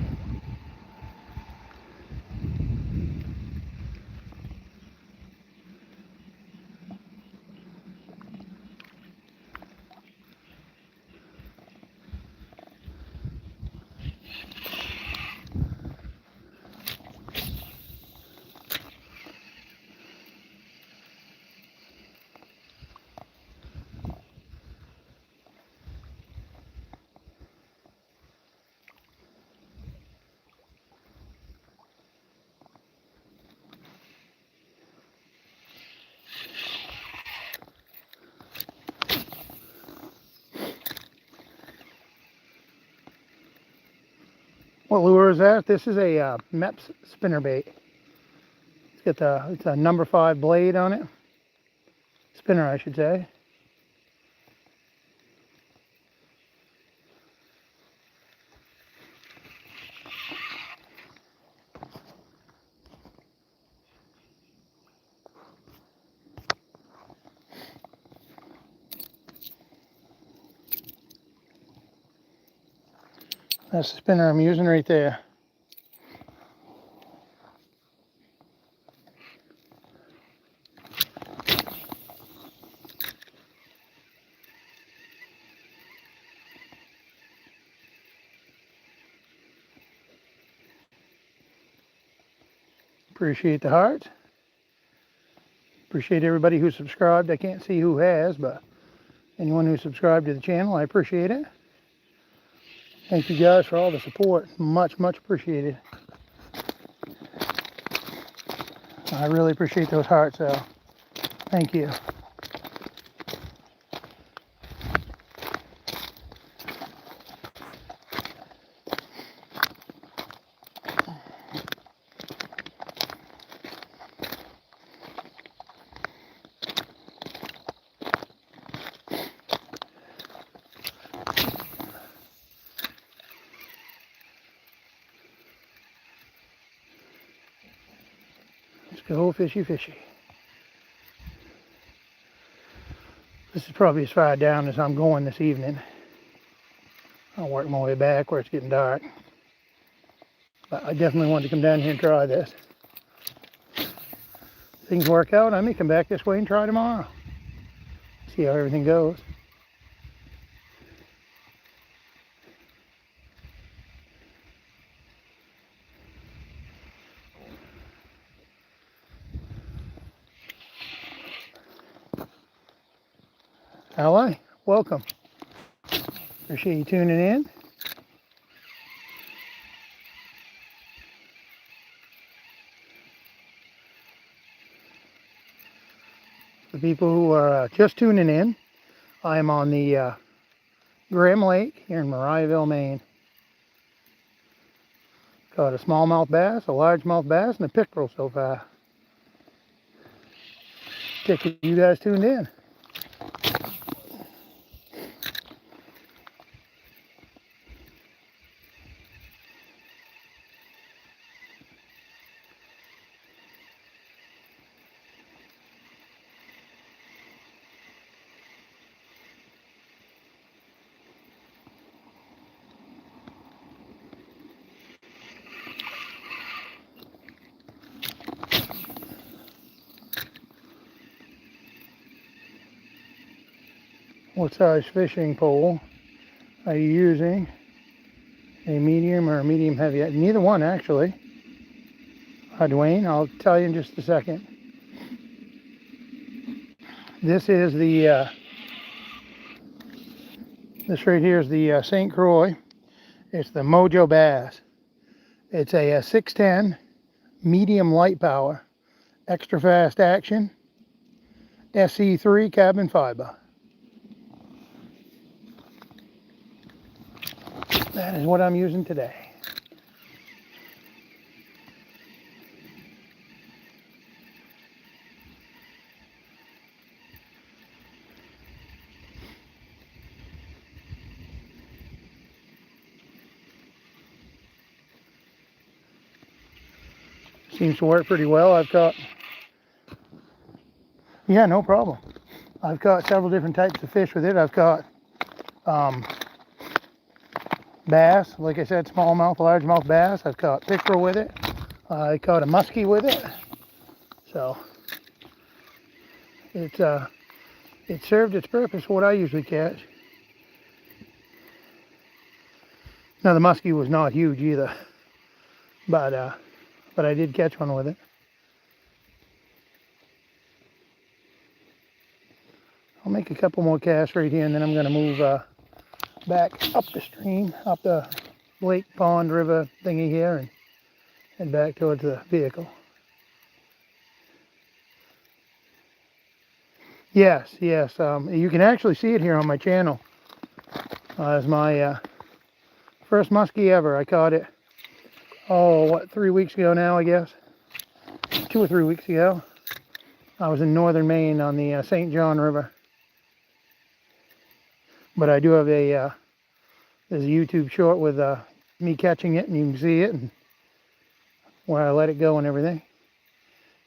Speaker 1: What lure is that? This is a Meps spinnerbait. It's a number 5 blade on it. Spinner, I should say. That's the spinner I'm using right there. Appreciate the heart. Appreciate everybody who subscribed. I can't see who has, but anyone who subscribed to the channel, I appreciate it. Thank you guys for all the support. Much, much appreciated. I really appreciate those hearts, so thank you. Let's go fishy fishy. This is probably as far down as I'm going this evening. I'll work my way back where it's getting dark. But I definitely wanted to come down here and try this. If things work out, I may come back this way and try tomorrow. See how everything goes. Ally, welcome. Appreciate you tuning in. For people who are just tuning in, I am on the Graham Lake here in Mariahville, Maine. Caught a smallmouth bass, a largemouth bass, and a pickerel so far. Check if you guys tuned in. What size fishing pole are you using? A medium or a medium heavy? Neither one, actually. Dwayne, I'll tell you in just a second. This is the, this right here is the St. Croix. It's the Mojo Bass. It's a 610 medium light power, extra fast action, SE3 carbon fiber. That is what I'm using today. Seems to work pretty well. I've got, yeah, no problem. I've got several different types of fish with it. I've got bass. Like I said, smallmouth, largemouth bass. I've caught pickerel with it. I caught a muskie with it. So it served its purpose for what I usually catch. Now the muskie was not huge either, but I did catch one with it. I'll make a couple more casts right here, and then I'm going to move back up the stream, up the lake, pond, river thingy here, and head back towards the vehicle. Yes, yes. You can actually see it here on my channel. It's my first muskie ever. I caught it, 3 weeks ago now, I guess. 2 or 3 weeks ago. I was in northern Maine on the St. John River. But I do have there's a YouTube short with me catching it, and you can see it, and where I let it go and everything,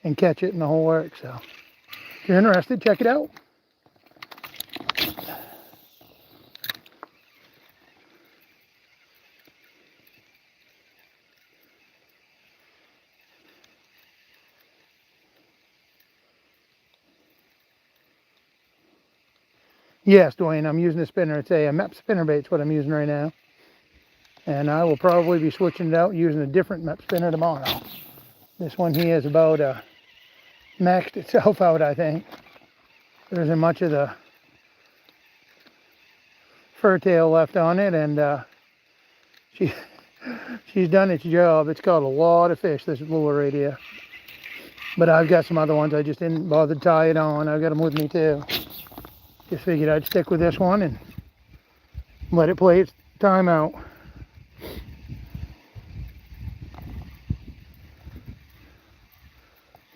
Speaker 1: and catch it and the whole work. So if you're interested, check it out. Yes, Dwayne, I'm using a spinner. It's a MEP spinnerbait. It's what I'm using right now. And I will probably be switching it out using a different MEP spinner tomorrow. This one here is about maxed itself out, I think. There isn't much of the fur tail left on it, and she's done its job. It's caught a lot of fish, this lure right here. But I've got some other ones. I just didn't bother to tie it on. I've got them with me too. Just figured I'd stick with this one and let it play its time out.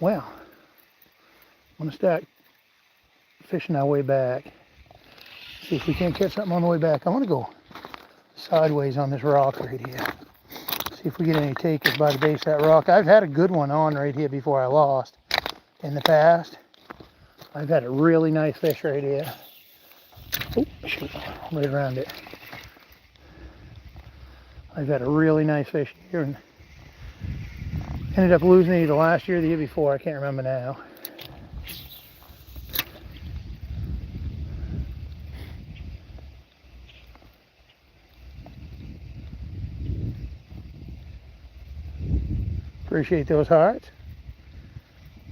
Speaker 1: Well, I'm going to start fishing our way back. See if we can't catch something on the way back. I want to go sideways on this rock right here. See if we get any takers by the base of that rock. I've had a good one on right here before I lost in the past. I've had a really nice fish right here. Oh, shoot, right around it. I've had a really nice fish here, and ended up losing it either last year or the year before. I can't remember now. Appreciate those hearts.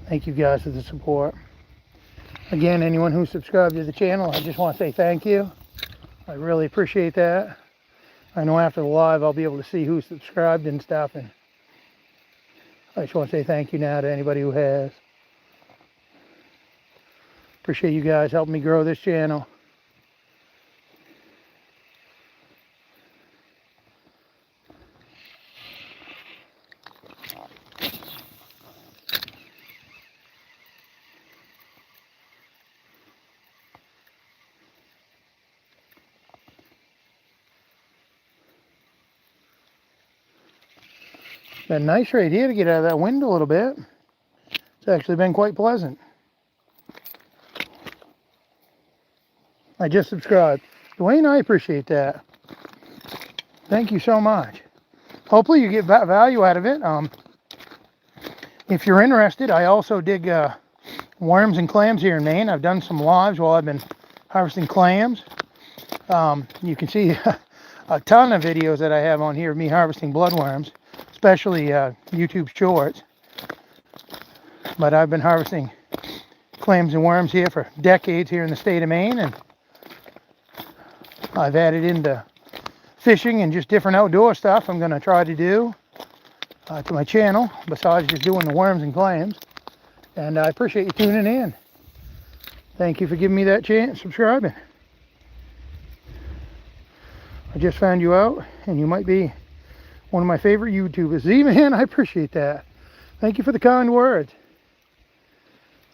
Speaker 1: Thank you guys for the support. Again, anyone who subscribed to the channel, I just want to say thank you. I really appreciate that. I know after the live I'll be able to see who subscribed and stuff, and I just want to say thank you now to anybody who has. Appreciate you guys helping me grow this channel. Been nice right here to get out of that wind a little bit. It's actually been quite pleasant. I just subscribed. Dwayne, I appreciate that. Thank you so much. Hopefully you get value out of it. If you're interested, I also dig worms and clams here in Maine. I've done some lives while I've been harvesting clams. You can see a ton of videos that I have on here of me harvesting bloodworms, especially YouTube shorts. But I've been harvesting clams and worms here for decades here in the state of Maine, and I've added into fishing and just different outdoor stuff I'm going to try to do to my channel besides just doing the worms and clams. And I appreciate you tuning in. Thank you for giving me that chance, subscribing. I just found you out, and you might be one of my favorite YouTubers. Z-Man, I appreciate that. Thank you for the kind words.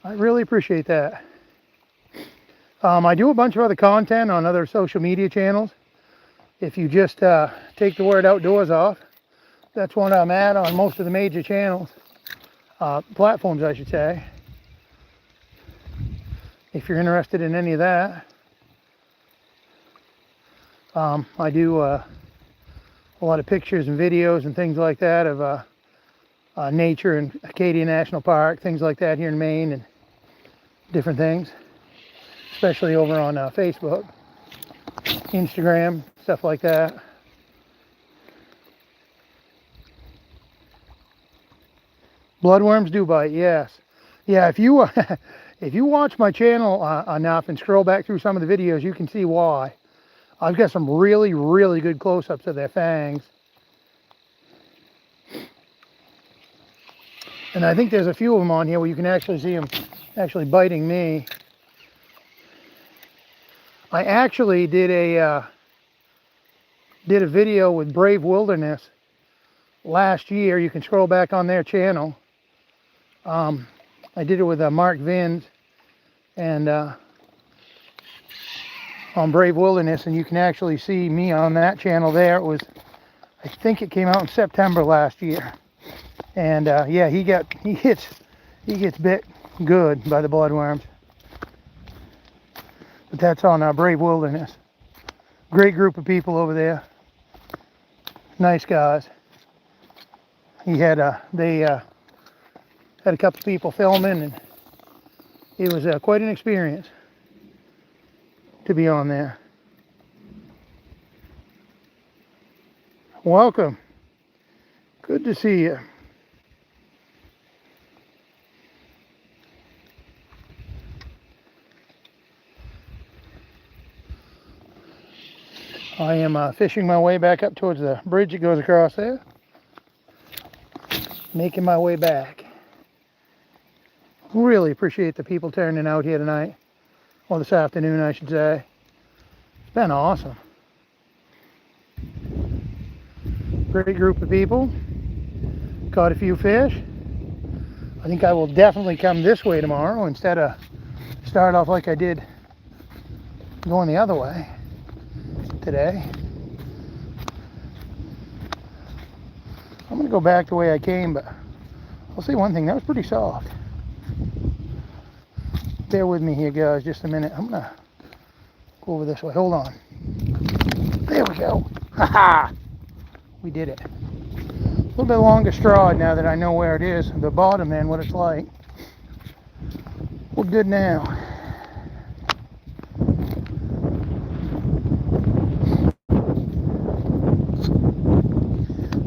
Speaker 1: I really appreciate that. I do a bunch of other content on other social media channels. If you just take the word outdoors off, that's one I'm at on most of the major channels, platforms I should say. If you're interested in any of that, I do a lot of pictures and videos and things like that of nature and Acadia National Park, things like that here in Maine, and different things, especially over on Facebook, Instagram, stuff like that. Bloodworms do bite, yes. Yeah, if you if you watch my channel enough and scroll back through some of the videos, you can see why. I've got some really, really good close-ups of their fangs. And I think there's a few of them on here where you can actually see them actually biting me. I actually did a video with Brave Wilderness last year. You can scroll back on their channel. I did it with Mark Vins and on Brave Wilderness, and you can actually see me on that channel there. It was, I think it came out in September last year. And yeah, he gets bit good by the bloodworms. But that's on Brave Wilderness. Great group of people over there. Nice guys. He had they had a couple of people filming, and it was quite an experience to be on there. Welcome. Good to see you. I am fishing my way back up towards the bridge that goes across there. Making my way back. Really appreciate the people turning out here tonight. Or this afternoon, I should say. It's been awesome. Great group of people. Caught a few fish. I think I will definitely come this way tomorrow instead of start off like I did going the other way today. I'm going to go back the way I came, but I'll say one thing, that was pretty soft. Bear with me here, guys, just a minute. I'm going to go over this way. Hold on. There we go. Ha-ha! We did it. A little bit longer straw now that I know where it is, the bottom and what it's like. We're good now.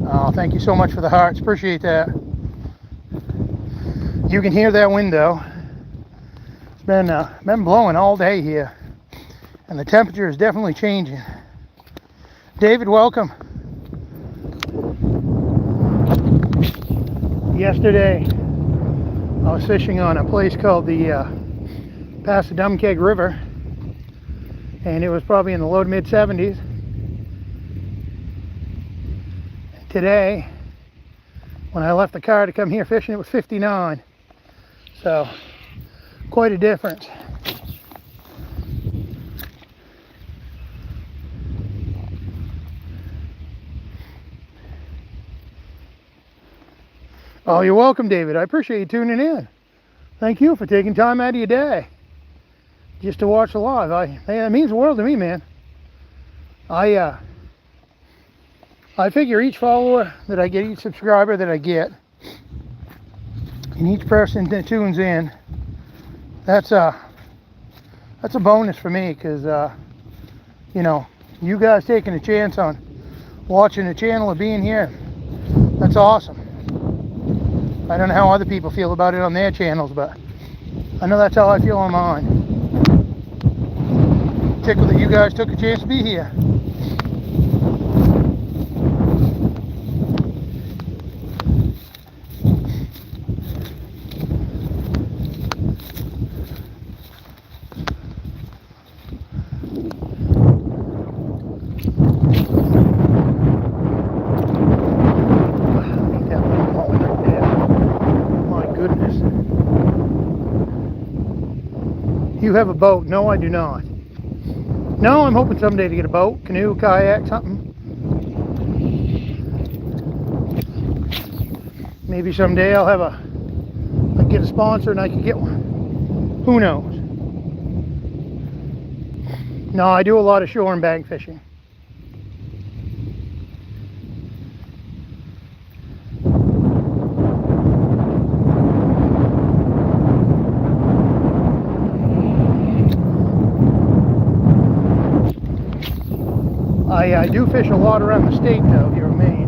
Speaker 1: Oh, thank you so much for the hearts. Appreciate that. You can hear that window. It's been blowing all day here, and the temperature is definitely changing. David, welcome. Yesterday, I was fishing on a place called the Passadumkeag River, and it was probably in the low to mid 70s. Today, when I left the car to come here fishing, it was 59. So, quite a difference. Oh, you're welcome, David. I appreciate you tuning in. Thank you for taking time out of your day just to watch the live. That means the world to me, man. I figure each follower that I get, each subscriber that I get, and each person that tunes in, that's a bonus for me, because you know, you guys taking a chance on watching the channel or being here, that's awesome. I don't know how other people feel about it on their channels, but I know that's how I feel on mine. Tickled that you guys took a chance to be here. You have a boat? No, I do not. No, I'm hoping someday to get a boat, canoe, kayak, something. Maybe someday I'll get a sponsor and I can get one. Who knows? No, I do a lot of shore and bank fishing. I do fish a lot around the state though, here in Maine.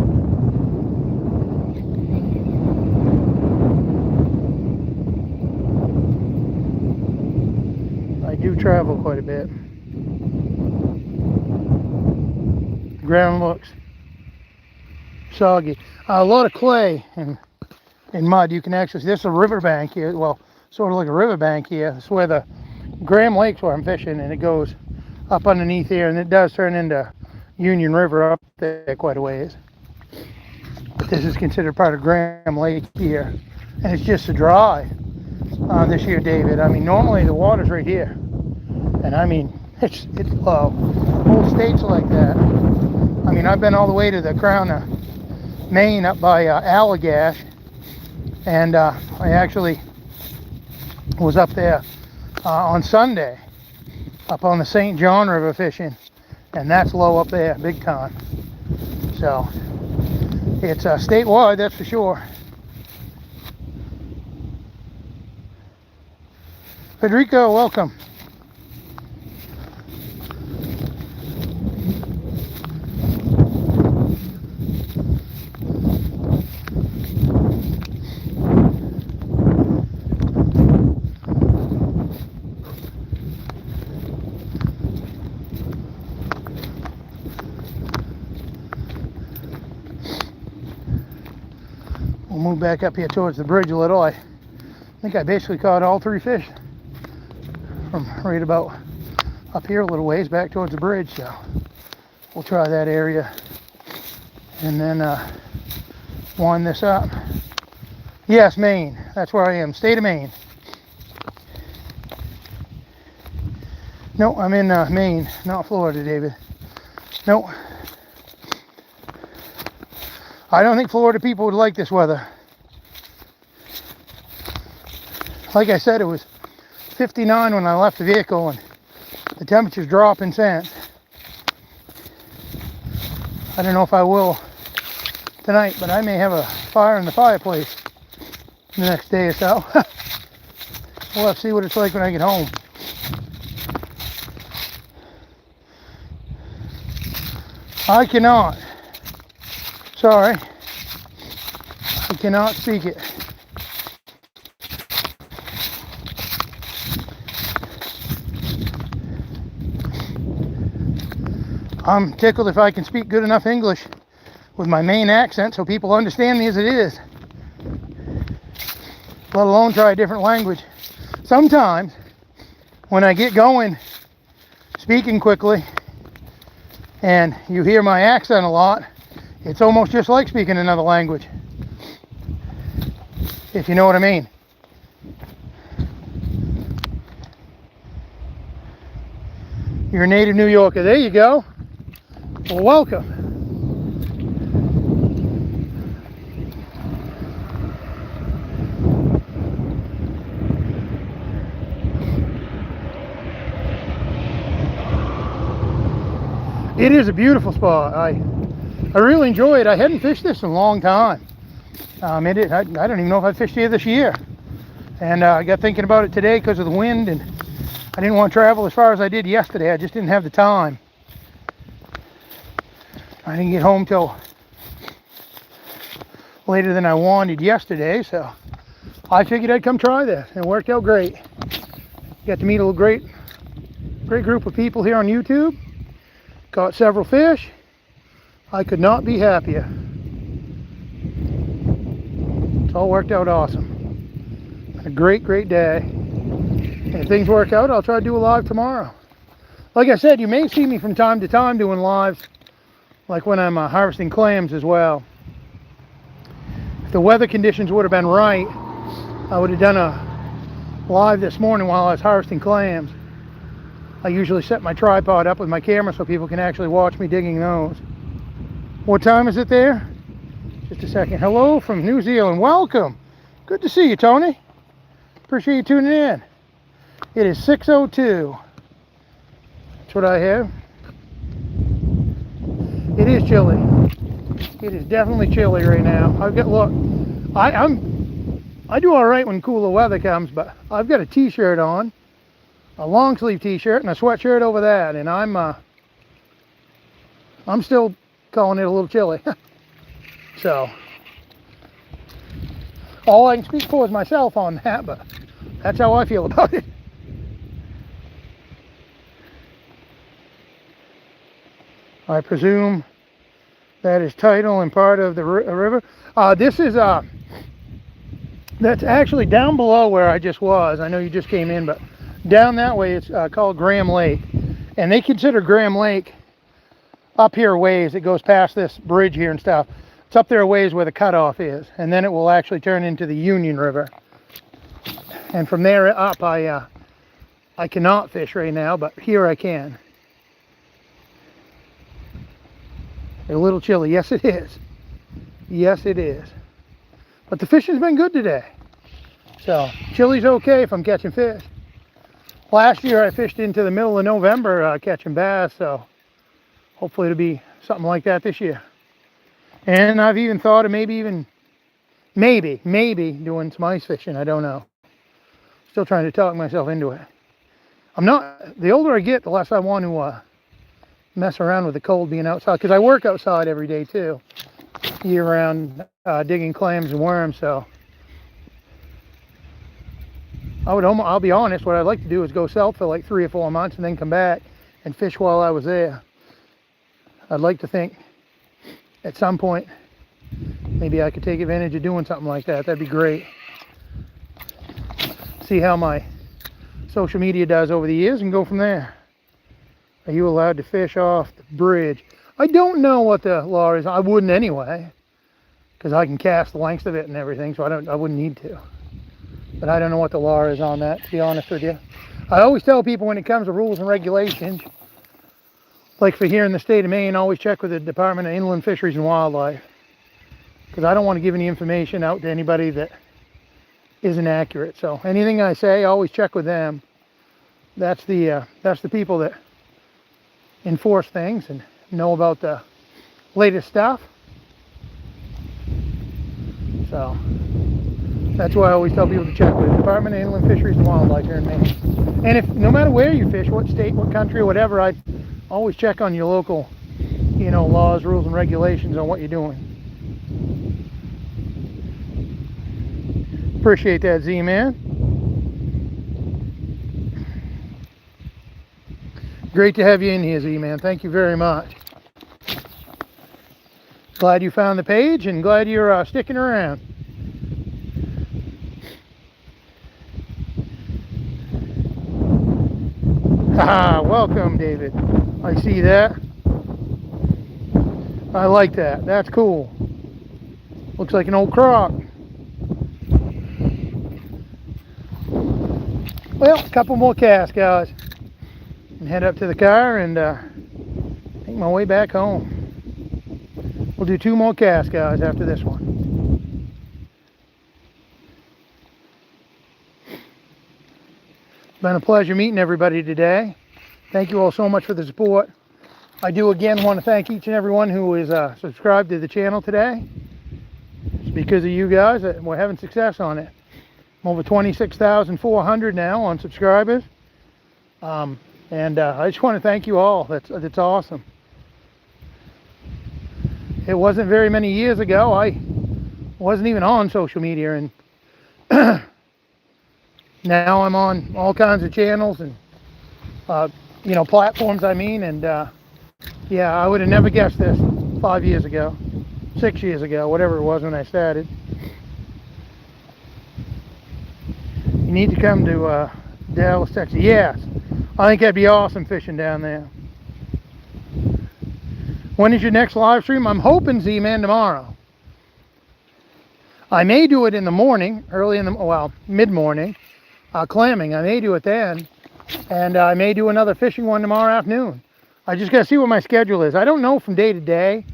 Speaker 1: I do travel quite a bit. The ground looks soggy. A lot of clay and mud. You can actually, this is a riverbank here, well, sort of like a riverbank here. This is where the Graham Lake's where I'm fishing, and it goes up underneath here, and it does turn into Union River up there quite a ways. But this is considered part of Graham Lake here, and it's just so dry this year, David. I mean, normally the water's right here, and I mean, it's low. Whole states like that. I mean, I've been all the way to the crown of Maine up by Allagash, and I actually was up there on Sunday up on the St. John River fishing, and that's low up there big time. So it's statewide, that's for sure. Federico, welcome. We'll move back up here towards the bridge a little. I think I basically caught all 3 fish from right about up here a little ways back towards the bridge, so we'll try that area and then wind this up. Yes, Maine, that's where I am, state of Maine. No, I'm in Maine, not Florida, David. No, I don't think Florida people would like this weather. Like I said, it was 59 when I left the vehicle, and the temperature's dropping since. I don't know if I will tonight, but I may have a fire in the fireplace the next day or so. We'll have to see what it's like when I get home. I cannot. Sorry. I cannot speak it. I'm tickled if I can speak good enough English with my Maine accent so people understand me as it is, let alone try a different language. Sometimes when I get going speaking quickly and you hear my accent a lot, it's almost just like speaking another language, if you know what I mean. You're a native New Yorker. There you go. Well, welcome. It is a beautiful spot. I really enjoy it. I hadn't fished this in a long time. I don't even know if I fished here this year. And I got thinking about it today because of the wind, and I didn't want to travel as far as I did yesterday. I just didn't have the time. I didn't get home till later than I wanted yesterday, so I figured I'd come try this, and it worked out great. Got to meet a great group of people here on YouTube. Caught several fish. I could not be happier. It's all worked out awesome. A great day. And if things work out, I'll try to do a live tomorrow. Like I said, you may see me from time to time doing lives, like when I'm harvesting clams as well. If the weather conditions would have been right, I would have done a live this morning while I was harvesting clams. I usually set my tripod up with my camera so people can actually watch me digging those. What time is it there? Just a second. Hello from New Zealand. Welcome. Good to see you, Tony. Appreciate you tuning in. It is 6:02. That's what I have. It is chilly. It is definitely chilly right now. Look, I do all right when cooler weather comes, but I've got a t-shirt on, a long sleeve t-shirt and a sweatshirt over that, and I'm I'm still calling it a little chilly. So, all I can speak for is myself on that, but that's how I feel about it. I presume that is tidal and part of the river. This is, that's actually down below where I just was. I know you just came in, but down that way it's called Graham Lake. And they consider Graham Lake up here a ways. It goes past this bridge here and stuff. It's up there a ways where the cutoff is. And then it will actually turn into the Union River. And from there up, I cannot fish right now, but here I can. A little chilly. Yes, it is. Yes, it is. But the fishing's been good today. So, chilly's okay if I'm catching fish. Last year I fished into the middle of November catching bass, so hopefully it'll be something like that this year. And I've even thought of maybe doing some ice fishing. I don't know. Still trying to talk myself into it. The older I get, the less I want to mess around with the cold being outside, because I work outside every day too, year round, digging clams and worms. So I'll be honest, what I'd like to do is go south for like 3 or 4 months and then come back and fish while I was there. I'd like to think at some point maybe I could take advantage of doing something like that. That'd be great. See how my social media does over the years and go from there. Are you allowed to fish off the bridge? I don't know what the law is. I wouldn't anyway, because I can cast the length of it and everything, so I wouldn't need to. But I don't know what the law is on that, to be honest with you. I always tell people when it comes to rules and regulations, like for here in the state of Maine, always check with the Department of Inland Fisheries and Wildlife, because I don't want to give any information out to anybody that isn't accurate. So anything I say, always check with them. That's the people that enforce things and know about the latest stuff. So that's why I always tell people to check with the Department of Inland Fisheries and Wildlife here in Maine. And if no matter where you fish, what state, what country, or whatever, I always check on your local, laws, rules, and regulations on what you're doing. Appreciate that, Z-Man. Great to have you in here, Z-Man. Thank you very much. Glad you found the page and glad you're sticking around. Ah, welcome, David. I see that. I like that. That's cool. Looks like an old croc. Well, a couple more casts, guys. And head up to the car and make my way back home. We'll do 2 more casts, guys, after this one. It's been a pleasure meeting everybody today. Thank you all so much for the support. I do again want to thank each and everyone who is subscribed to the channel today. It's because of you guys that we're having success on it. I'm over 26,400 now on subscribers. And I just want to thank you all. That's awesome. It wasn't very many years ago. I wasn't even on social media, and now I'm on all kinds of channels and platforms. And yeah, I would have never guessed this 5 years ago, 6 years ago, whatever it was when I started. You need to come to Dallas, Texas. Yes. I think that'd be awesome fishing down there. When is your next live stream? I'm hoping, Z-Man, tomorrow. I may do it in the morning, mid-morning, clamming. I may do it then. And I may do another fishing one tomorrow afternoon. I just got to see what my schedule is. I don't know from day to day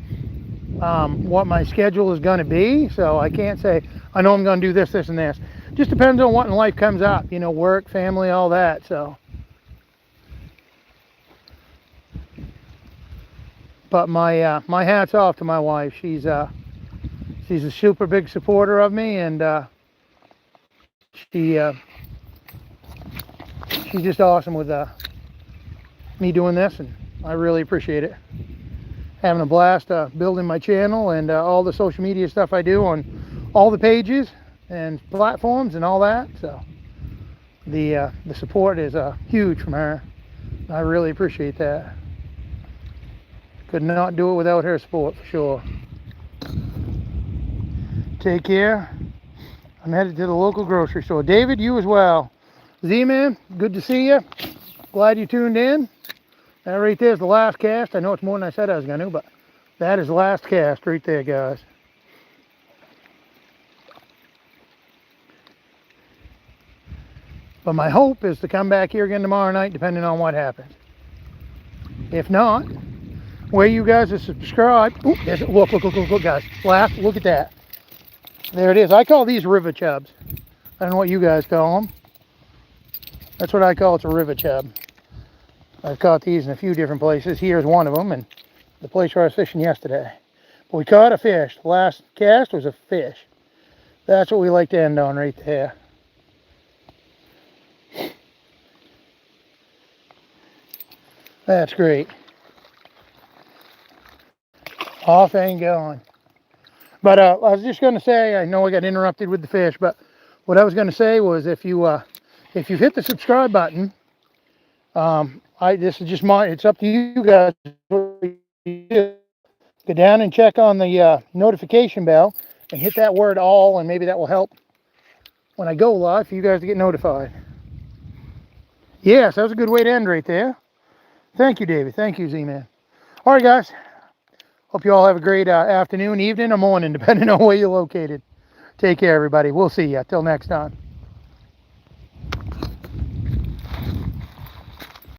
Speaker 1: what my schedule is going to be. So I can't say, I know I'm going to do this, this, and this. Just depends on what in life comes up. Work, family, all that. So. But my hat's off to my wife. She's a super big supporter of me, and she's just awesome with me doing this, and I really appreciate it. having a blast building my channel and all the social media stuff I do on all the pages and platforms and all that. So the support is huge from her. I really appreciate that. Could not do it without her support for sure. Take care. I'm headed to the local grocery store. David, you as well. Z-Man, good to see you. Glad you tuned in. That right there is the last cast. I know it's more than I said I was going to, but that is the last cast right there, guys. But my hope is to come back here again tomorrow night, depending on what happens. If not, where you guys are subscribed. Ooh, look, guys. Laugh, look at that. There it is. I call these river chubs. I don't know what you guys call them. That's what I call it, a river chub. I've caught these in a few different places. Here's one of them, and the place where I was fishing yesterday. But we caught a fish. The last cast was a fish. That's what we like to end on right there. That's great. Off and going. But I was just going to say, I know I got interrupted with the fish, but what I was going to say was if you hit the subscribe button, this is just it's up to you guys. Go down and check on the notification bell and hit that word all, and maybe that will help when I go live for you guys to get notified. Yes, that was a good way to end right there. Thank you, David. Thank you, Z-Man. All right, guys. Hope you all have a great afternoon, evening, or morning, depending on where you're located. Take care, everybody. We'll see you. Till next time.